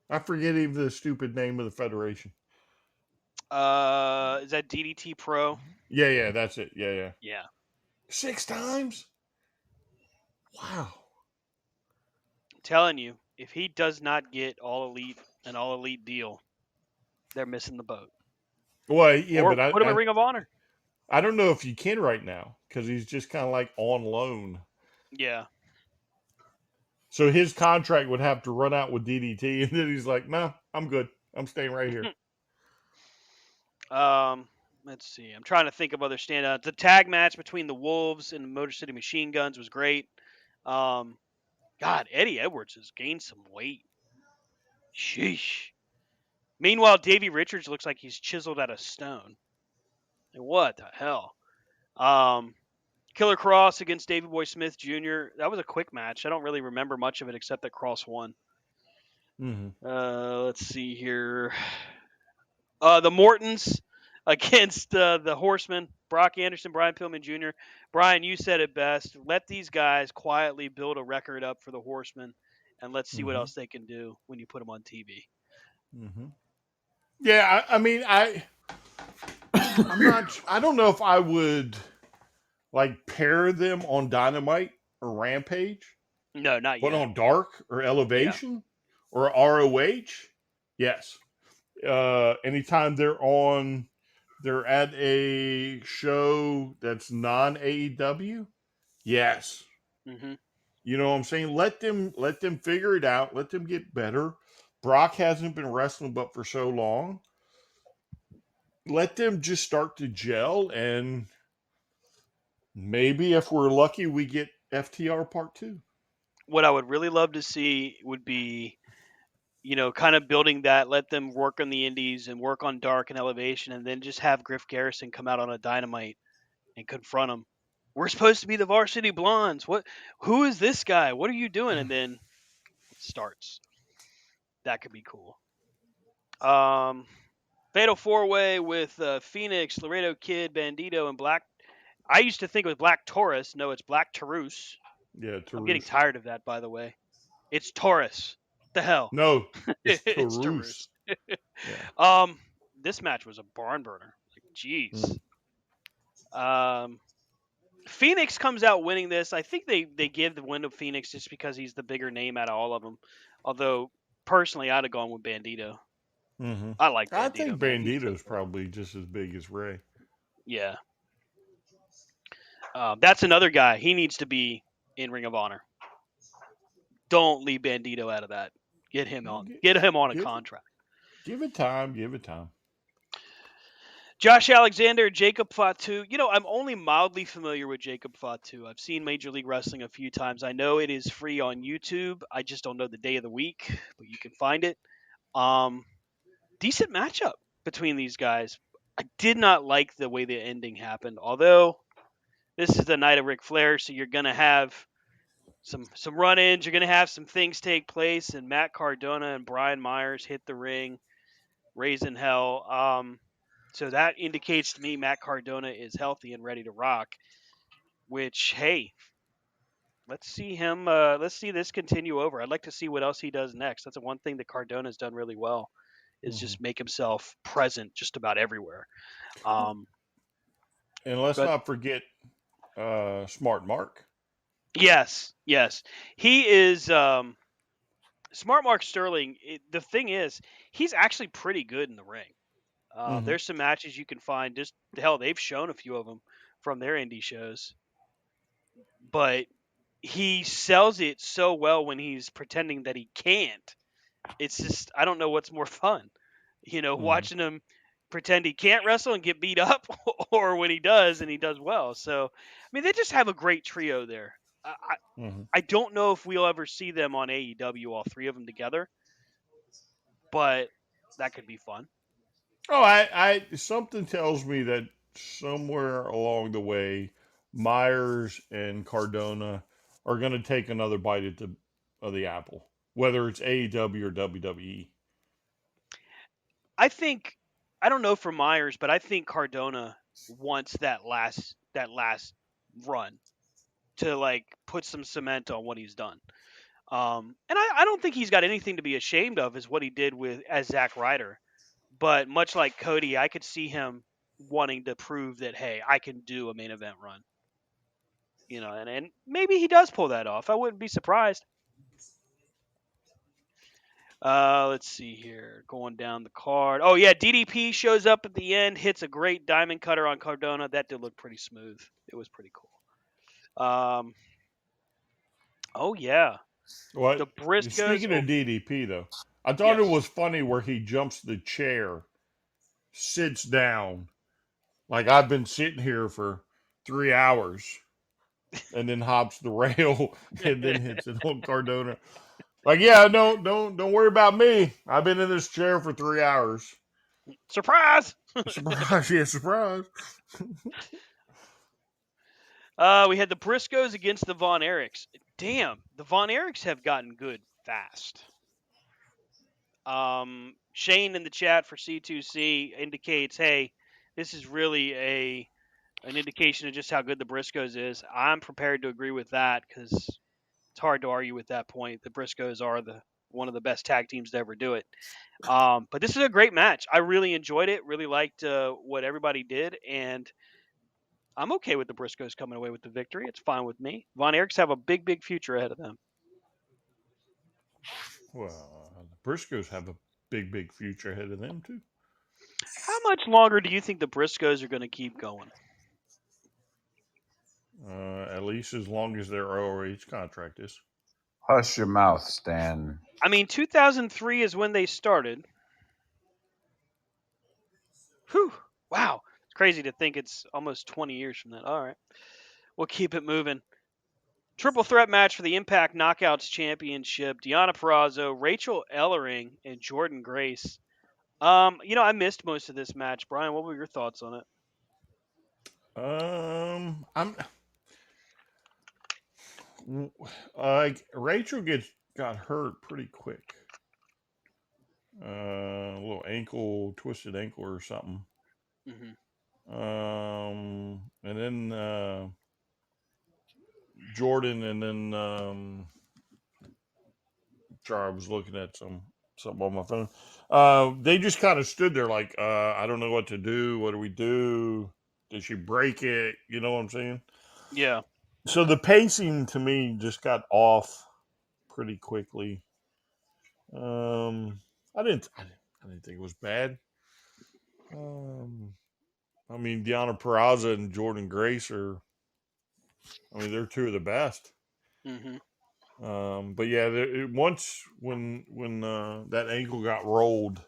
I forget even the stupid name of the federation. Is that DDT Pro? Yeah, that's it. Yeah. Yeah. 6 times? Wow. I'm telling you, if he does not get an all elite deal, they're missing the boat. Well, yeah, Or but put him in Ring of Honor. I don't know if you can right now because he's just kind of like on loan. Yeah. So his contract would have to run out with DDT, and then he's like, "No, I'm good. I'm staying right here." Let's see. I'm trying to think of other standouts. The tag match between the Wolves and the Motor City Machine Guns was great. God, Eddie Edwards has gained some weight. Sheesh. Meanwhile, Davey Richards looks like he's chiseled out of stone. And what the hell? Killer Cross against Davey Boy Smith Jr. That was a quick match. I don't really remember much of it except that Cross won. Mm-hmm. Let's see here. The Mortons against the Horsemen, Brock Anderson, Brian Pillman Jr. Brian, you said it best. Let these guys quietly build a record up for the Horsemen, and let's see what Mm-hmm. else they can do when you put them on TV. Mm-hmm. Yeah, I mean, I'm not. I don't know if I would like pair them on Dynamite or Rampage, No, not but yet. on Dark or Elevation or ROH, yes. Anytime they're at a show that's non AEW, yes. Mm-hmm. You know what I'm saying? Let them figure it out. Let them get better. Brock hasn't been wrestling but for so long. Let them just start to gel, and maybe if we're lucky, we get FTR Part 2. What I would really love to see would be, kind of building that, let them work on the indies and work on Dark and Elevation, and then just have Griff Garrison come out on a Dynamite and confront him. We're supposed to be the Varsity Blondes. Who is this guy? What are you doing? And then it starts. That could be cool. Fatal 4-Way with Phoenix, Laredo Kid, Bandito, and Black. I used to think it was Black Taurus. No, it's Black Taurus. Yeah, I'm getting Taurus. tired of that, by the way. It's Taurus. The hell? No, it's It's Taurus. Yeah. This match was a barn burner. Like, jeez. Phoenix comes out winning this. I think they give the win to Phoenix just because he's the bigger name out of all of them. Although personally, I'd have gone with Bandito. Mm-hmm. I like Bandito. I think man. Bandito's probably just as big as Ray. Yeah. That's another guy. He needs to be in Ring of Honor. Don't leave Bandito out of that. Get him on. Get him on a contract. Give it time. Give it time. Josh Alexander, Jacob Fatu. I'm only mildly familiar with Jacob Fatu. I've seen Major League Wrestling a few times. I know it is free on YouTube. I just don't know the day of the week, but you can find it. Decent matchup between these guys. I did not like the way the ending happened, although this is the night of Ric Flair, so you're going to have some run-ins. You're going to have some things take place, and Matt Cardona and Brian Myers hit the ring, raising hell. So that indicates to me Matt Cardona is healthy and ready to rock, which, hey, let's see him. Let's see this continue over. I'd like to see what else he does next. That's the one thing that Cardona's done really well is just make himself present just about everywhere. And let's not forget Smart Mark. Yes. He is Smart Mark Sterling. The thing is, he's actually pretty good in the ring. There's some matches you can find. Just hell, they've shown a few of them from their indie shows, but he sells it so well when he's pretending that he can't. It's just I don't know what's more fun, watching him pretend he can't wrestle and get beat up, or when he does and he does well. So, I mean, they just have a great trio there. I don't know if we'll ever see them on AEW, all three of them together, but that could be fun. Oh, I something tells me that somewhere along the way, Myers and Cardona are going to take another bite of the apple, whether it's AEW or WWE. I don't know for Myers, but I think Cardona wants that last run to like put some cement on what he's done. And I don't think he's got anything to be ashamed of is what he did as Zack Ryder. But much like Cody, I could see him wanting to prove that, hey, I can do a main event run. And maybe he does pull that off. I wouldn't be surprised. Let's see here. Going down the card. Oh, yeah, DDP shows up at the end, hits a great diamond cutter on Cardona. That did look pretty smooth. It was pretty cool. Oh, yeah. What? The Briscoes. Speaking of DDP, though, I thought it Yes. was funny where he jumps the chair, sits down, like I've been sitting here for 3 hours, and then hops the rail and then hits it on Cardona. Like, yeah, no, don't worry about me. I've been in this chair for 3 hours. Surprise! Surprise, yeah, surprise. We had the Briscoes against the Von Erichs. Damn, the Von Erichs have gotten good fast. Shane in the chat for C2C indicates, hey, this is really an indication of just how good the Briscoes is. I'm prepared to agree with that because it's hard to argue with that point. The Briscoes are one of the best tag teams to ever do it. But this is a great match. I really enjoyed it. Really liked what everybody did, and I'm okay with the Briscoes coming away with the victory. It's fine with me. Von Erichs have a big, big future ahead of them. Well, the Briscoes have a big future ahead of them, too. How much longer do you think the Briscoes are going to keep going? At least as long as their ROH contract is. Hush your mouth, Stan. I mean, 2003 is when they started. Whew. Wow. It's crazy to think it's almost 20 years from that. All right. We'll keep it moving. Triple threat match for the Impact Knockouts Championship. Deonna Purrazzo, Rachel Ellering, and Jordan Grace. I missed most of this match. Brian, what were your thoughts on it? I'm Rachel got hurt pretty quick. A little twisted ankle or something. Mm-hmm. And then Jordan, and then sorry, I was looking at something on my phone. They just kind of stood there like, I don't know what to do. What do we do? Did she break it? You know what I'm saying? Yeah. So the pacing to me just got off pretty quickly. I didn't think it was bad. I mean, Deonna Purrazzo and Jordan Grace they're two of the best. Mm-hmm. But yeah, once when that ankle got rolled,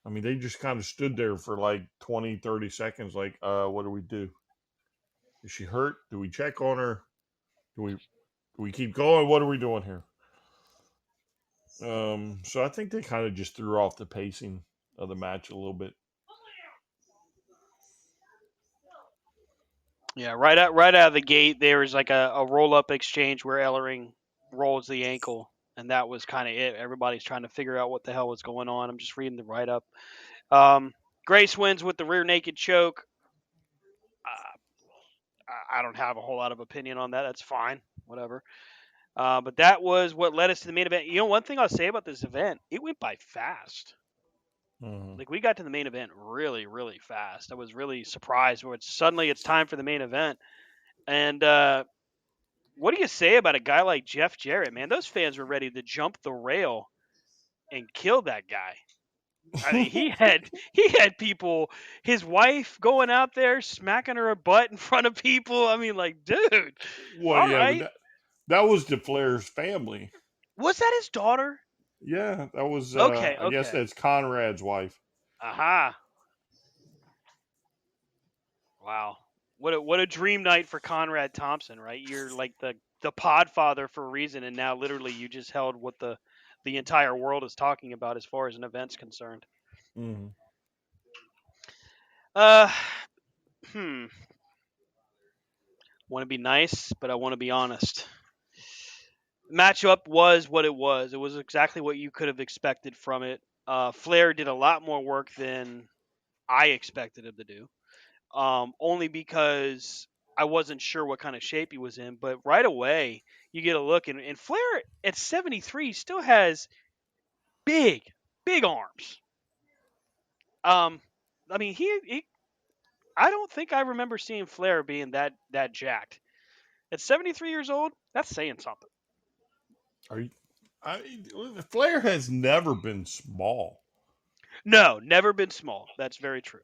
I mean, they just kind of stood there for like 20, 30 seconds, like, what do we do? Is she hurt? Do we check on her? Do we keep going? What are we doing here? So I think they kind of just threw off the pacing of the match a little bit. Yeah, right out of the gate, there was like a roll up exchange where Ellering rolls the ankle, and that was kind of it. Everybody's trying to figure out what the hell was going on. I'm just reading the write up. Grace wins with the rear naked choke. I don't have a whole lot of opinion on that. That's fine, whatever. But that was what led us to the main event. One thing I'll say about this event, it went by fast. Mm-hmm. Like we got to the main event really, really fast. I was really surprised when suddenly it's time for the main event. And what do you say about a guy like Jeff Jarrett, man? Those fans were ready to jump the rail and kill that guy. I mean, he had people, his wife going out there smacking her butt in front of people. I mean, like, dude, Well, all yeah, right. but that was the Flair's family. Was that his daughter? Yeah, that was. Okay. I guess that's Conrad's wife. Aha. Wow. What a dream night for Conrad Thompson, right? You're like the podfather for a reason, and now literally you just held what the entire world is talking about as far as an event's concerned. Mm-hmm. Want to be nice, but I want to be honest. Matchup was what it was. It was exactly what you could have expected from it. Flair did a lot more work than I expected him to do. Only because I wasn't sure what kind of shape he was in. But right away, you get a look, and Flair at 73 still has big arms. I mean, he I don't think I remember seeing Flair being that jacked. At 73 years old, that's saying something. Flair has never been small. No, never been small. That's very true.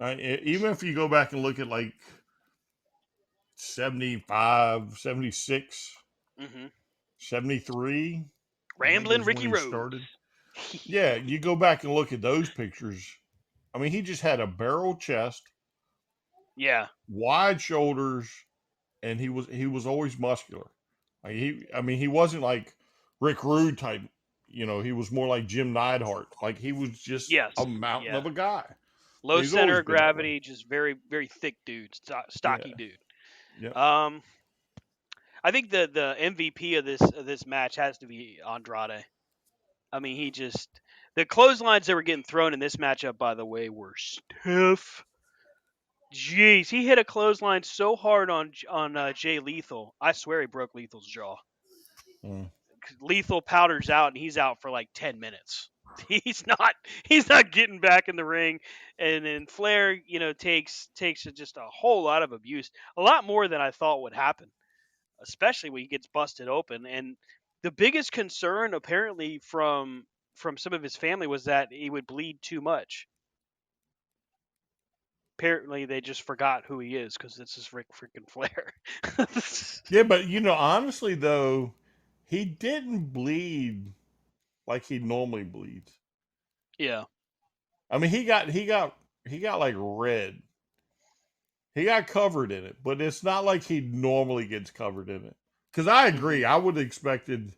Even if you go back and look at like 75, 76, 73, I think Ramblin' is when Ricky he Rose. started. Yeah, you go back and look at those pictures. I mean, he just had a barrel chest, Yeah. wide shoulders, and he was always muscular. Like he wasn't like Rick Rude type. He was more like Jim Neidhart. Like he was just Yes. a mountain Yeah. of a guy. Low He's center always of been that way. gravity, just very, very thick dude, Yeah. stocky dude. Yep. I think the MVP of this match has to be Andrade. I mean, the clotheslines that were getting thrown in this matchup, by the way, were stiff. Jeez, he hit a clothesline so hard on Jay Lethal. I swear he broke Lethal's jaw. Mm. Lethal powders out and he's out for like 10 minutes. He's not getting back in the ring, and then Flair, takes just a whole lot of abuse, a lot more than I thought would happen, especially when he gets busted open. And the biggest concern apparently from some of his family was that he would bleed too much. Apparently they just forgot who he is because this is Ric freaking Flair. Yeah, but honestly though, he didn't bleed like he normally bleeds. Yeah. I mean, he got like red. He got covered in it, but it's not like he normally gets covered in it. Because I agree, I would have expected,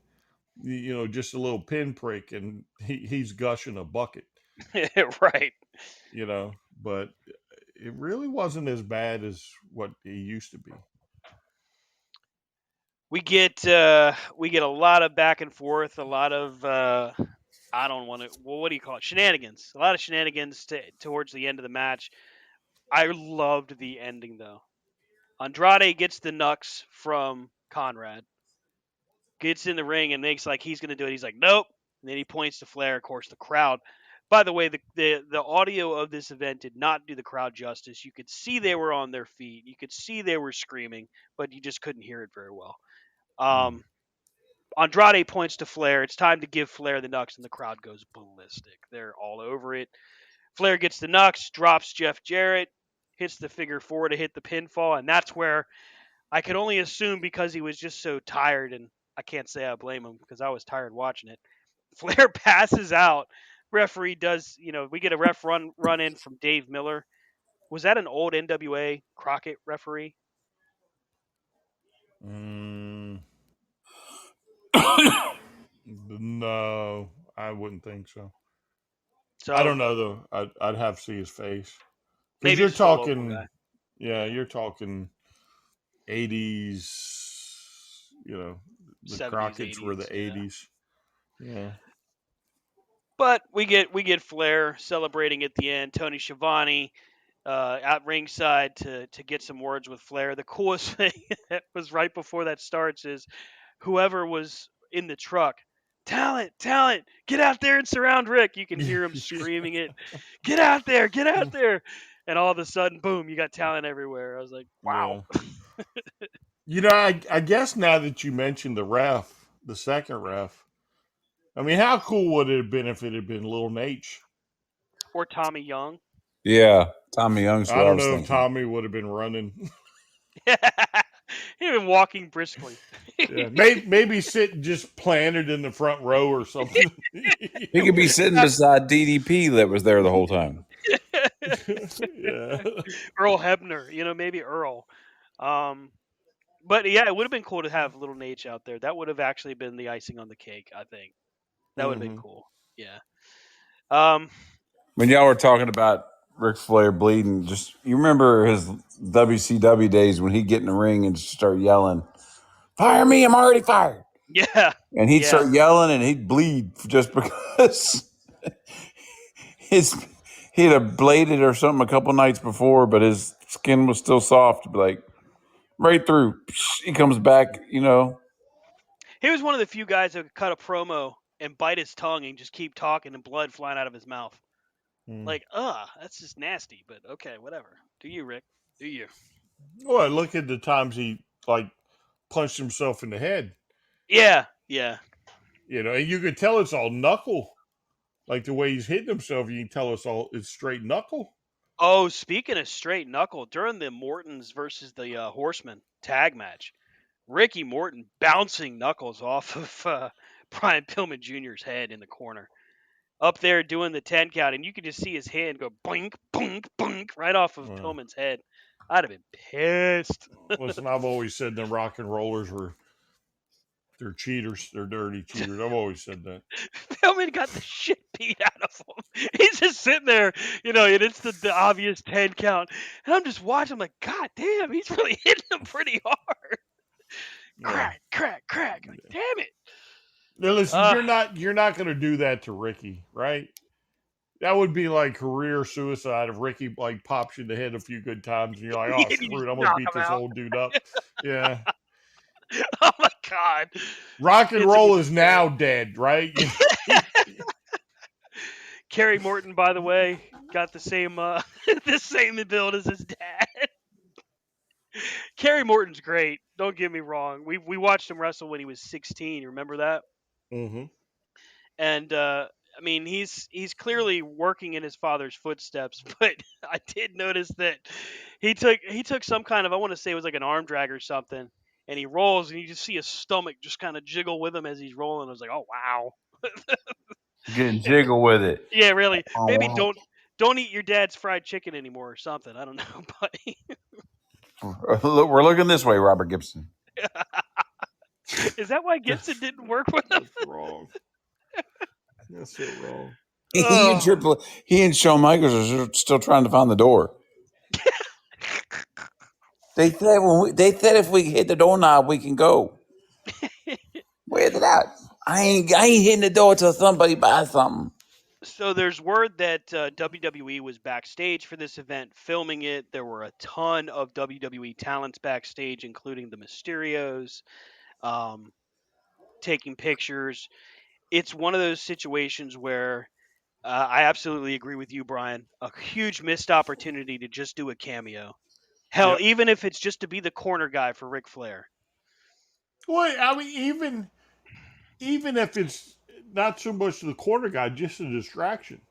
just a little pinprick, and he's gushing a bucket. Right. But it really wasn't as bad as what he used to be. We get a lot of back and forth, a lot of I don't want to. Well, what do you call it? Shenanigans. A lot of shenanigans towards the end of the match. I loved the ending though. Andrade gets the knucks from Conrad, gets in the ring and makes like he's going to do it. He's like, nope. And then he points to Flair. Of course, the crowd. By the way, the audio of this event did not do the crowd justice. You could see they were on their feet. You could see they were screaming, but you just couldn't hear it very well. Andrade points to Flair. It's time to give Flair the knucks, and the crowd goes ballistic. They're all over it. Flair gets the knucks, drops Jeff Jarrett, hits the figure four to hit the pinfall, and that's where I could only assume because he was just so tired, and I can't say I blame him because I was tired watching it. Flair passes out. Referee does, we get a run in from Dave Miller. Was that an old NWA Crockett referee? No, I wouldn't think so. So I don't know though. I'd have to see his face because maybe you're it's just a local talking. guy. Yeah, you're talking 80s. The 70s, Crockett's 80s, were the yeah. 80s. Yeah. But we get Flair celebrating at the end. Tony Schiavone at ringside to get some words with Flair. The coolest thing that was right before that starts is whoever was in the truck, talent, get out there and surround Rick. You can hear him screaming it, get out there. And all of a sudden, boom, you got talent everywhere. I was like, wow. Yeah. I guess now that you mentioned the second ref, I mean, how cool would it have been if it had been Lil Nate? Or Tommy Young. Yeah, Tommy Young's I what I don't was know if thinking. Tommy would have been running. He'd been walking briskly. Yeah, maybe sitting just planted in the front row or something. He could be sitting beside DDP that was there the whole time. Yeah. Earl Hebner, maybe Earl. But yeah, it would have been cool to have little Nate out there. That would have actually been the icing on the cake, I think. That would have been cool. Yeah. When y'all were talking about Ric Flair bleeding, you remember his WCW days when he'd get in the ring and start yelling, "Fire me! I'm already fired!" Yeah. And he'd Yeah. start yelling and he'd bleed just because he'd have bladed or something a couple nights before, but his skin was still soft. Like right through, he comes back. He was one of the few guys that could cut a promo and bite his tongue and just keep talking and blood flying out of his mouth. Like, that's just nasty. But okay, whatever. Do you, Rick? Do you? Well, look at the times he punched himself in the head. Yeah. Yeah. And you could tell it's all knuckle. Like the way he's hitting himself, you can tell it's straight knuckle. Oh, speaking of straight knuckle, during the Mortons versus the Horsemen tag match, Ricky Morton bouncing knuckles off of Brian Pillman Jr.'s head in the corner. Up there doing the 10 count, and you could just see his hand go boink, boink, boink right off of Pillman's head. I'd have been pissed. Listen, I've always said the rock and rollers they're cheaters. They're dirty cheaters. I've always said that. Pillman got the shit beat out of him. He's just sitting there, and it's the obvious 10 count. And I'm just watching, I'm like, God damn, he's really hitting him pretty hard. Crack, crack, crack. Like, damn it. Now listen, you're not going to do that to Ricky, right? That would be like career suicide if Ricky like pops you in the head a few good times and you're like, oh, screw it, I'm going to beat this old dude up. Yeah. Oh my God. Rock and roll is now dead, right? Kerry Morton, by the way, got the same the same build as his dad. Kerry Morton's great. Don't get me wrong. We watched him wrestle when he was 16. You remember that? Mm-hmm. And I mean, he's clearly working in his father's footsteps. But I did notice that he took some kind of, I want to say it was like an arm drag or something, and he rolls, and you just see his stomach just kind of jiggle with him as he's rolling. I was like, oh wow. Getting jiggle with it. Yeah, really. Oh, Maybe wow. don't eat your dad's fried chicken anymore or something. I don't know, buddy. We're looking this way, Robert Gibson. Is that why Gibson didn't work with him? That's wrong. That's so wrong. He and Shawn Michaels are still trying to find the door. They said if we hit the doorknob, we can go. Where's it at? I ain't hitting the door till somebody buys something. So there's word that WWE was backstage for this event filming it. There were a ton of WWE talents backstage, including the Mysterios, taking pictures. It's one of those situations where I absolutely agree with you, Brian. A huge missed opportunity to just do a cameo. Hell, even if it's just to be the corner guy for Ric Flair. Well, I mean, even if it's not so much the corner guy, just a distraction.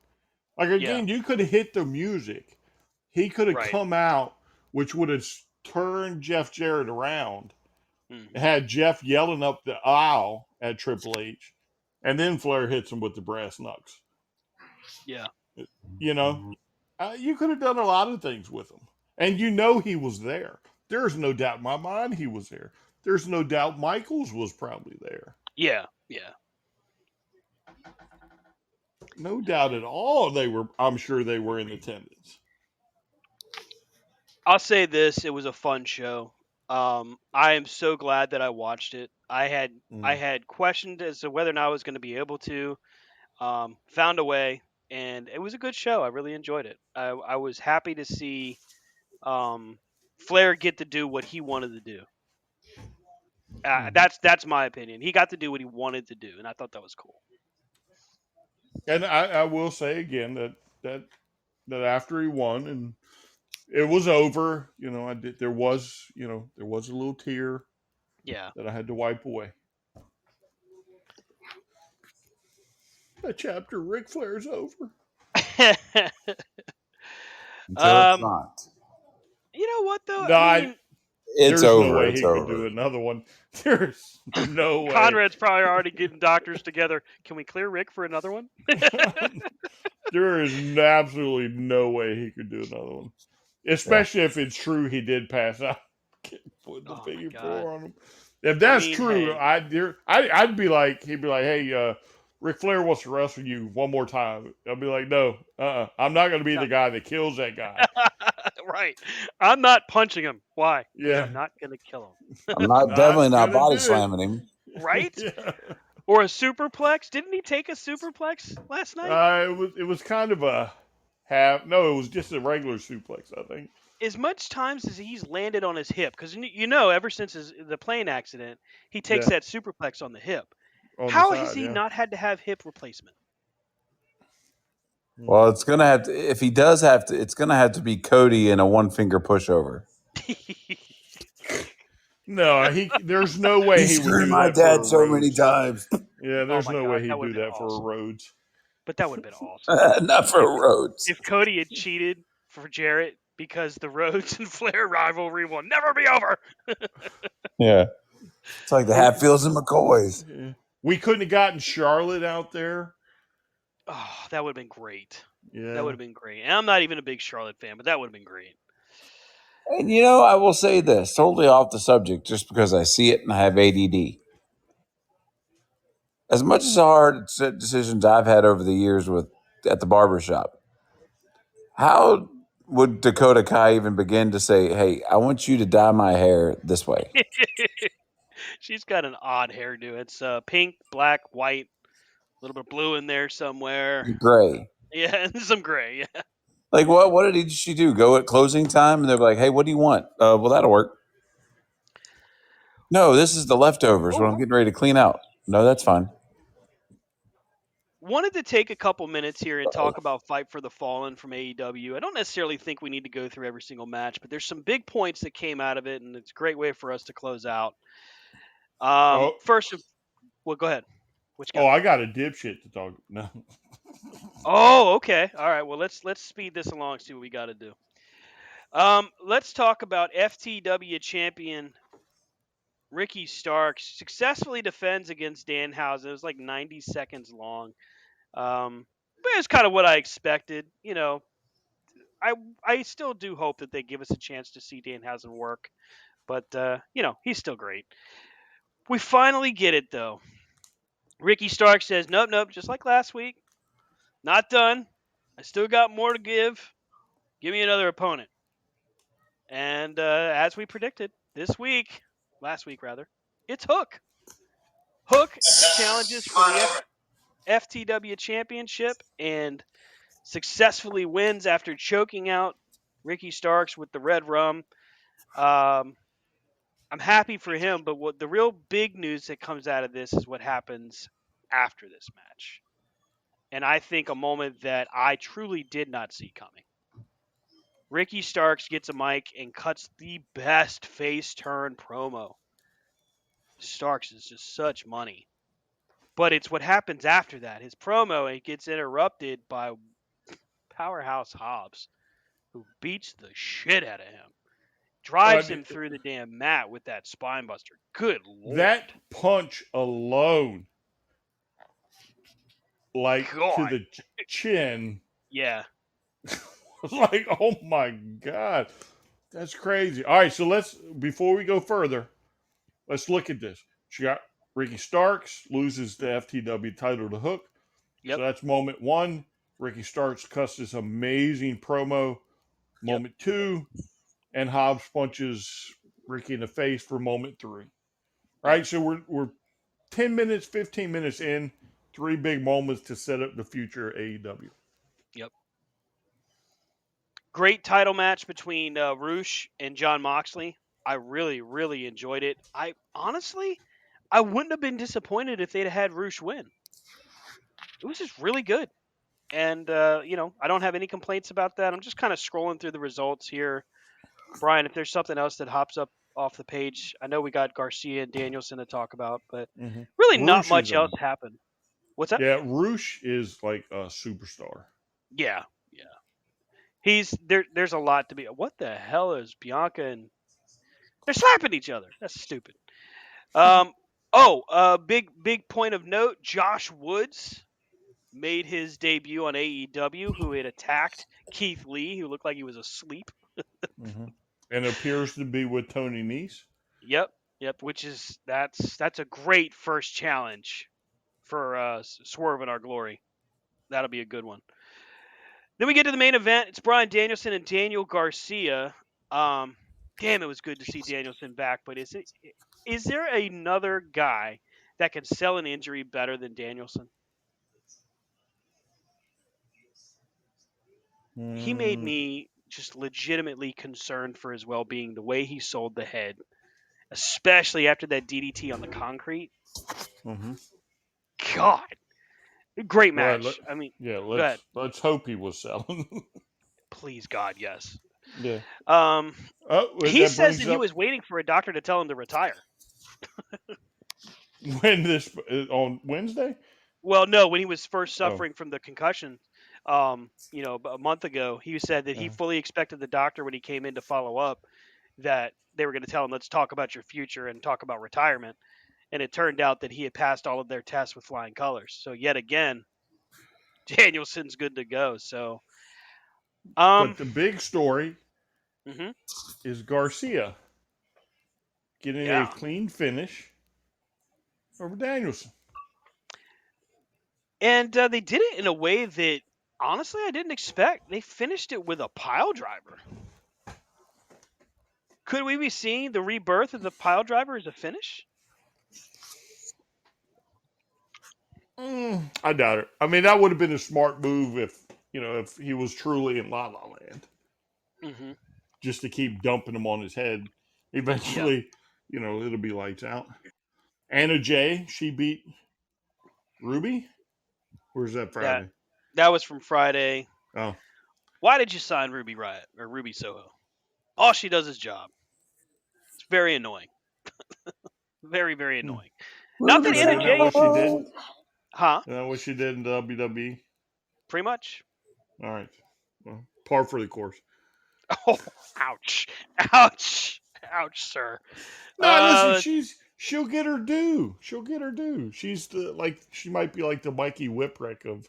Like again, you could have hit the music. He could have come out, which would have turned Jeff Jarrett around. Had Jeff yelling up the aisle at Triple H, and then Flair hits him with the brass knucks. Yeah. You could have done a lot of things with him. And he was there. There's no doubt in my mind he was there. There's no doubt Michaels was probably there. Yeah. No doubt at all I'm sure they were in attendance. I'll say this, it was a fun show. I am so glad that I watched it. I had questioned as to whether or not I was going to be able to. Found a way, and it was a good show. I really enjoyed it. I was happy to see Flair get to do what he wanted to do. That's my opinion. He got to do what he wanted to do, and I thought that was cool. And I will say again that after he won and it was over, there was a little tear that I had to wipe away. That chapter Ric Flair's over. Until it's not. You know what though? No, it's there's over. No way it's he over. could do another one. There's no way. Conrad's probably already getting doctors together. Can we clear Rick for another one? There is absolutely no way he could do another one. Especially if it's true he did pass out. Put the figure four on him. If that's true, hey. I'd be like, he'd be like, hey, Ric Flair wants to wrestle you one more time. I'll be like, no, I'm not going to be the guy that kills that guy. Right. I'm not punching him. Why? Yeah. I'm not going to kill him. I'm definitely not body slamming him. Right? Yeah. Or a superplex? Didn't he take a superplex last night? It was kind of a half. No, it was just a regular suplex, I think. As much times as he's landed on his hip, because ever since the plane accident, he takes that superplex on the hip. How has he not had to have hip replacement? Well, it's gonna have to. If he does have to, it's gonna have to be Cody in a one-finger pushover. No, there's no way he would do my that dad for so Rhodes. many times. Yeah, there's no way he'd do that for a Rhodes. But that would have been awesome. Not for Rhodes. If Cody had cheated for Jarrett because the Rhodes and Flair rivalry will never be over. Yeah. It's like the Hatfields and McCoys. Yeah. We couldn't have gotten Charlotte out there. Oh, that would have been great. Yeah. That would have been great. And I'm not even a big Charlotte fan, but that would have been great. And I will say this, totally off the subject, just because I see it and I have ADD. As much as hard decisions I've had over the years at the barbershop, how would Dakota Kai even begin to say, "Hey, I want you to dye my hair this way"? She's got an odd hairdo. It's pink, black, white, a little bit of blue in there somewhere. Gray. Yeah, and some gray. Yeah. Like what did she do? Go at closing time and they're like, "Hey, what do you want?" Well, that'll work. No, this is the leftovers. What I'm getting ready to clean out. No, that's fine. Wanted to take a couple minutes here and talk about Fight for the Fallen from AEW. I don't necessarily think we need to go through every single match, but there's some big points that came out of it, and it's a great way for us to close out. First, well, go ahead. I got a dipshit to talk. No. Oh, okay. All right. Well, let's speed this along. See what we got to do. Let's talk about FTW champion Ricky Starks successfully defends against Danhausen. It was like 90 seconds long. But it's kind of what I expected. I still do hope that they give us a chance to see Danhausen work. But, he's still great. We finally get it, though. Ricky Starks says, nope, just like last week. Not done. I still got more to give. Give me another opponent. And as we predicted, last week rather, it's Hook. Hook challenges for the FTW Championship and successfully wins after choking out Ricky Starks with the red rum. I'm happy for him, but what the real big news that comes out of this is what happens after this match. And I think a moment that I truly did not see coming. Ricky Starks gets a mic and cuts the best face turn promo. Starks is just such money. But it's what happens after that. His promo, it gets interrupted by Powerhouse Hobbs, who beats the shit out of him. Drives him through the damn mat with that spine buster. Good lord. That punch alone, like God. to the chin. Yeah. Like, oh my God. That's crazy. All right, so before we go further, let's look at this. She got Ricky Starks loses the FTW title to Hook. Yep. So that's moment one. Ricky Starks cuts this amazing promo. Moment two, and Hobbs punches Ricky in the face for moment three. All right, so we're 10 minutes, 15 minutes in, three big moments to set up the future of AEW. Yep. Great title match between Roosh and Jon Moxley. I really, really enjoyed it. I wouldn't have been disappointed if they'd had Roosh win. It was just really good. And, I don't have any complaints about that. I'm just kind of scrolling through the results here. Brian, if there's something else that hops up off the page, I know we got Garcia and Danielson to talk about, but really not much else happened. What's that? Yeah, Roosh is like a superstar. Yeah. He's there. There's a lot to be. What the hell is Bianca and they're slapping each other? That's stupid. Big point of note. Josh Woods made his debut on AEW, who had attacked Keith Lee, who looked like he was asleep. And appears to be with Tony Nese. Yep. Which is that's a great first challenge for Swerve in Our Glory. That'll be a good one. Then we get to the main event. It's Bryan Danielson and Daniel Garcia. Damn, it was good to see Danielson back. But is there another guy that can sell an injury better than Danielson? He made me just legitimately concerned for his well-being, the way he sold the head, especially after that DDT on the concrete. God. Great match. Let's hope he was selling. Please, God, yes. Yeah. He says that he was waiting for a doctor to tell him to retire. When on Wednesday? Well, no, when he was first suffering from the concussion, a month ago, he said that he fully expected the doctor when he came in to follow up that they were going to tell him, let's talk about your future and talk about retirement. And it turned out that he had passed all of their tests with flying colors. So yet again, Danielson's good to go. So, But the big story mhm, is Garcia getting a yeah. clean finish over Danielson. And they did it in a way that honestly I didn't expect. They finished it with a pile driver. Could we be seeing the rebirth of the pile driver as a finish? I doubt it. I mean, that would have been a smart move if he was truly in La La Land, Hmm. just to keep dumping him on his head. Yeah. Eventually, it'll be lights out. Anna Jay, she beat Ruby. Where's that That Friday? that was from Friday. Oh, Why did you sign Ruby Riot or Ruby Soho? All she does is job. It's very annoying. Very, very hmm. annoying. Not that Ruby Anna Isn't that Jay, what she did? Soho. huh? Isn't that what she did in WWE? Pretty much. All right. Well, par for the course. Oh, ouch, ouch, ouch, sir. No, listen, Uh, she'll get her due. She'll get her due. She might be like the Mikey Whipwreck of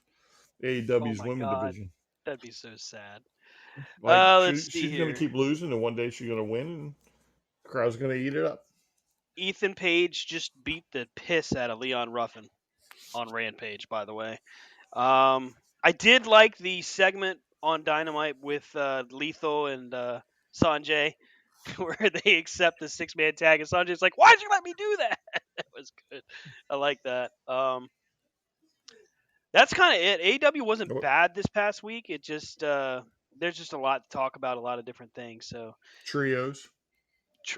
oh AEW's my women God, division. that'd be so sad. Like Let's see she's gonna here. keep losing, and one day she's gonna win, and the crowd's gonna eat it up. Ethan Page just beat the piss out of Leon Ruffin on Rampage, by the way. I did like the segment on Dynamite with Lethal and Sanjay, where they accept the 6-man tag, and Sanjay's like, "Why'd you let me do that?" That was good. I like that. That's kind of it. AEW wasn't bad this past week. It just there's just a lot to talk about, a lot of different things. So, Trios.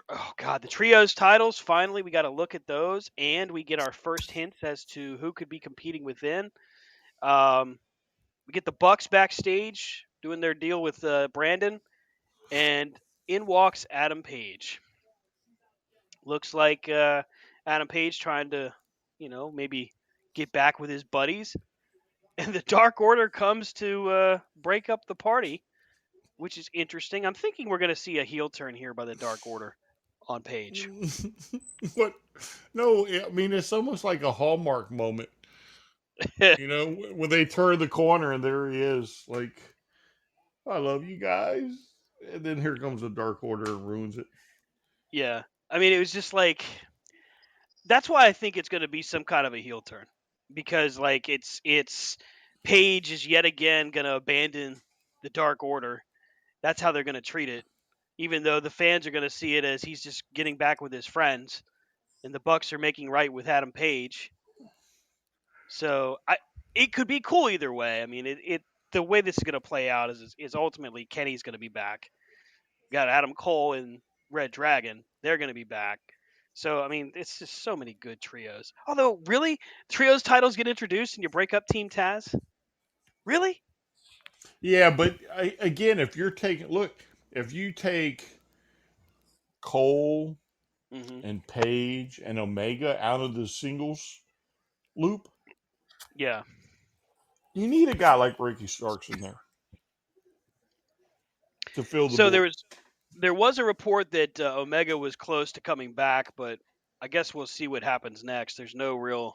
oh god, the trios titles. Finally, we got to look at those, and we get our first hints as to who could be competing within. Um, we get the Bucks backstage doing their deal with Brandon, and in walks Adam Page. Looks like Adam Page trying to, maybe get back with his buddies. And the Dark Order comes to break up the party, which is interesting. I'm thinking we're going to see a heel turn here by the Dark Order on Page. What? No, I mean it's almost like a Hallmark moment. When they turn the corner and there he is, like, I love you guys, and then here comes the Dark Order and ruins it. Yeah. I mean, it was just like, that's why I think it's going to be some kind of a heel turn, because like it's Page is yet again going to abandon the Dark Order. That's how they're going to treat it, even though the fans are going to see it as he's just getting back with his friends, and the Bucks are making right with Adam Page. So it could be cool either way. I mean, the way this is going to play out is ultimately Kenny's going to be back. Got Adam Cole and Red Dragon. They're going to be back. So, I mean, it's just so many good trios. Although, really? Trios titles get introduced and you break up Team Taz? Really? Yeah, but again, if you take Cole Mm-hmm. and Page and Omega out of the singles loop, Yeah. you need a guy like Ricky Starks in there to fill the So void. there was a report that Omega was close to coming back, but I guess we'll see what happens next. There's no real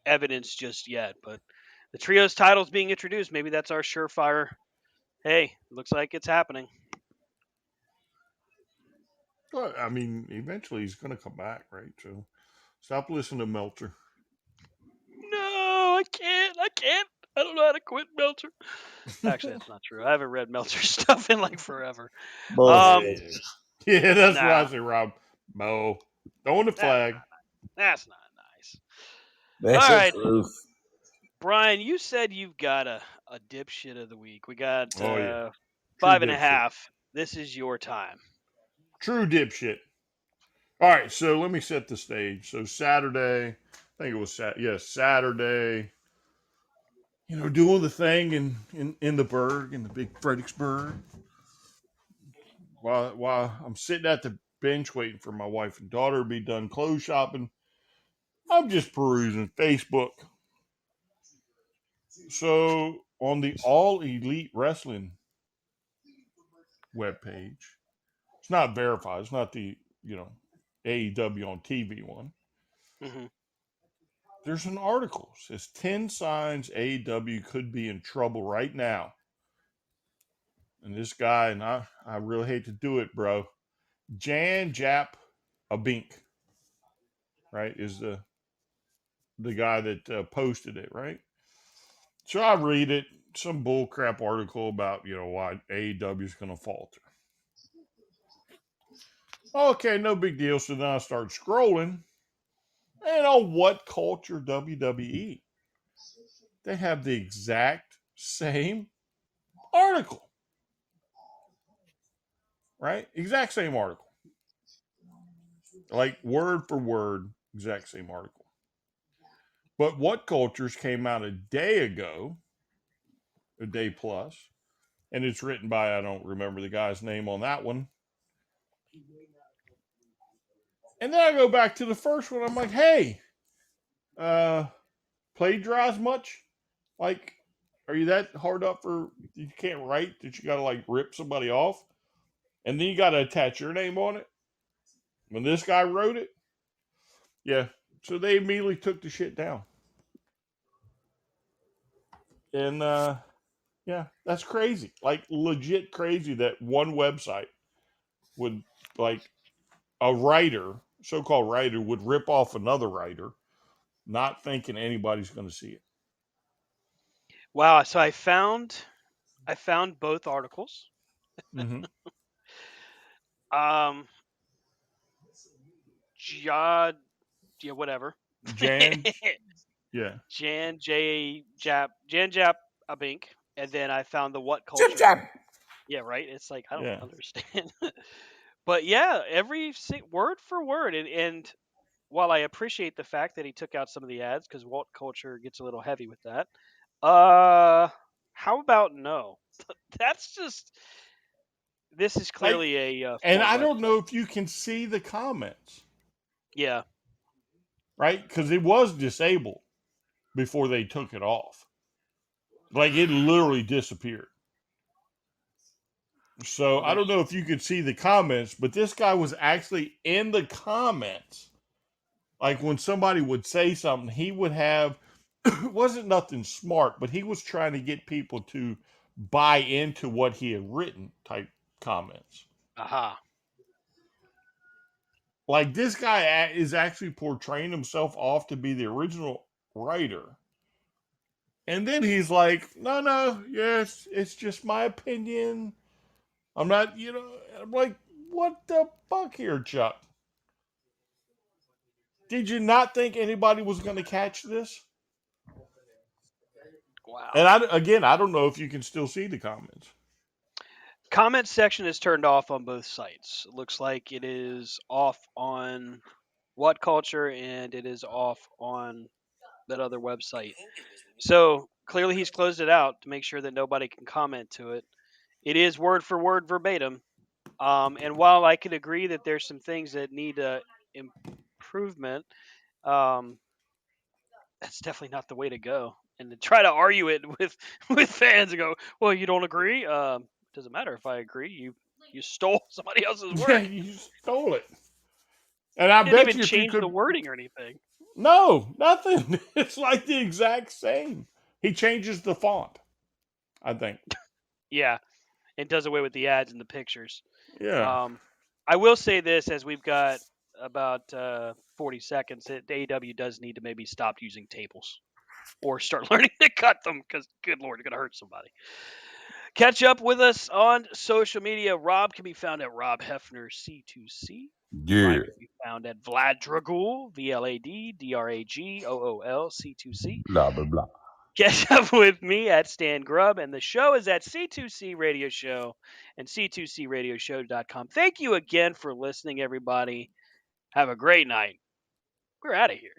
evidence just yet, but the trios titles being introduced, maybe that's our surefire. Hey, looks like it's happening. Well, I mean, eventually he's going to come back, right? So stop listening to Meltzer. No, I can't. I can't. I don't know how to quit Meltzer. Actually, that's not true. I haven't read Meltzer stuff in like forever. Bullshit. Yeah, that's what I Nah, say, Rob. Mo, throwing the that's flag. not. That's not nice. That's All the right, truth. Brian, you said you've got a dipshit of the week. We got Oh yeah, true five and a dipshit. half. This is your time. True dipshit. All right, so let me set the stage. So Saturday, I think it was Saturday. Doing the thing in the Berg, in the big Fredericksburg, while I'm sitting at the bench waiting for my wife and daughter to be done clothes shopping, I'm just perusing Facebook. So on the All Elite Wrestling webpage, It's not verified. It's not the, AEW on TV one. Mm-hmm. There's an article. It says 10 signs AEW could be in trouble right now. And this guy, and I really hate to do it, bro. Jan Jap Abink, right, is the guy that posted it, right? So I read it, some bullcrap article about, why AEW is going to falter. Okay, no big deal. So then I start scrolling, and on What Culture WWE, they have the exact same article, right? Exact same article. Like word for word, exact same article. But What Cultures came out a day ago, a day plus, and it's written by, I don't remember the guy's name on that one. And then I go back to the first one. I'm like, hey, plagiarize much? Like, are you that hard up for you can't write that you got to like rip somebody off? And then you got to attach your name on it? When this guy wrote it? Yeah. So they immediately took the shit down. And, yeah, that's crazy. Like, legit crazy that one website would, like, a writer, so-called writer, would rip off another writer, not thinking anybody's going to see it. Wow. So I found both articles. Mm-hmm. Whatever. Jan, yeah. Jan Jap Abink, and then I found the What Culture. Jip jab. Yeah, right. It's like I don't Yeah. understand, but yeah, every word for word, and while I appreciate the fact that he took out some of the ads because What Culture gets a little heavy with that, how about no? That's just this is clearly a And I website. don't know if you can see the comments, Yeah, right? Because it was disabled before they took it off. Like, it literally disappeared. So I don't know if you could see the comments, but this guy was actually in the comments. Like, when somebody would say something, he would have, it wasn't nothing smart, but he was trying to get people to buy into what he had written type comments. aha. Like, this guy is actually portraying himself off to be the original writer. And then he's like, no, yes, it's just my opinion. I'm not, I'm like, what the fuck here, Chuck? Did you not think anybody was going to catch this? Wow. And I don't know if you can still see the comments. Comment section is turned off on both sites. It looks like it is off on What Culture and it is off on that other website. So clearly he's closed it out to make sure that nobody can comment to it. It is word for word verbatim. And while I could agree that there's some things that need improvement, that's definitely not the way to go. And to try to argue it with fans and go, well, you don't agree? Doesn't matter if I agree. You stole somebody else's work. Yeah, you stole it. And I Didn't bet even you if change you could, the wording or anything. No, nothing. It's like the exact same. He changes the font, I think. Yeah, it does away with the ads and the pictures. Yeah. I will say this, as we've got about 40 seconds, that AEW does need to maybe stop using tables or start learning to cut them because, good Lord, it's going to hurt somebody. Catch up with us on social media. Rob can be found at Rob Hefner C2C. Yeah. Ryan can be found at Vlad Dragul, VLADDRAGOOL C2C. Blah, blah, blah. Catch up with me at Stan Grubb, and the show is at C2C Radio Show and C2CRadioshow.com. Thank you again for listening, everybody. Have a great night. We're out of here.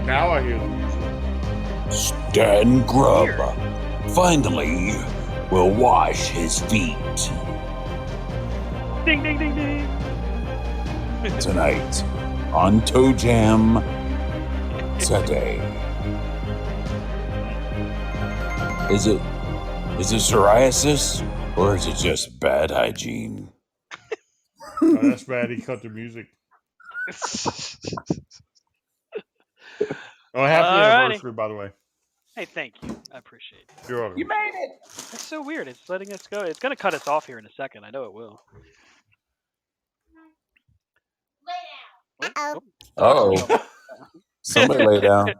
Now I hear the music. Stan Grubb finally will wash his feet. Ding, ding, ding, ding. Tonight on Toe Jam today. Is it Is it psoriasis or is it just bad hygiene? Oh, that's bad. He cut the music. Oh, happy anniversary, by the way. Hey, thank you. I appreciate it. You're welcome. You made it. That's so weird. It's letting us go. It's going to cut us off here in a second. I know it will. Oh, somebody lay down.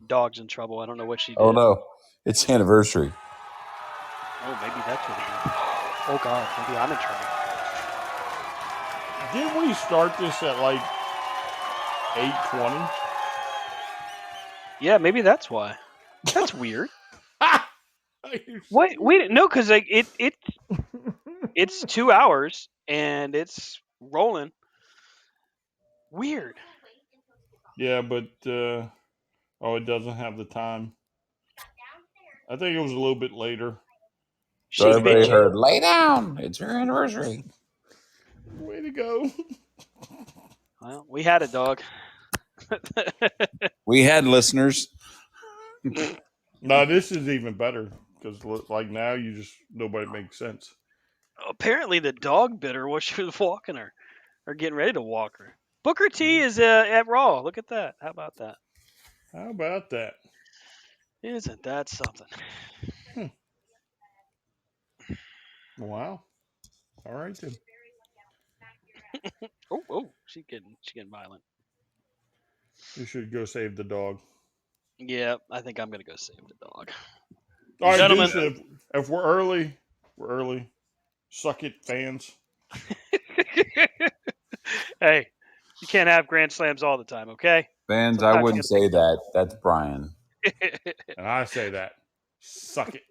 Dog's in trouble. I don't know what she did. Oh no, it's anniversary. Oh, maybe that's what it is. Oh God, maybe I'm in trouble. Didn't we start this at like 8:20? Yeah, maybe that's why. That's weird. Wait, no, because like it's 2 hours and it's rolling. Weird. Yeah, but it doesn't have the time. I think it was a little bit later. So everybody heard, lay down. It's your anniversary. Way to go. Well, we had a dog. We had listeners. No, this is even better because like now nobody makes sense. Apparently the dog bit her while she was walking her or getting ready to walk her. Booker T is at Raw. Look at that. How about that? How about that? Isn't that something? Wow. All right then. Oh, she's getting violent. You should go save the dog. Yeah, I think I'm gonna go save the dog. All right, Gentlemen, Deuce, if we're early, we're early. Suck it, fans. Hey, you can't have Grand Slams all the time, okay? Fans, Sometimes I wouldn't say that. That's Brian. And I say that. Suck it.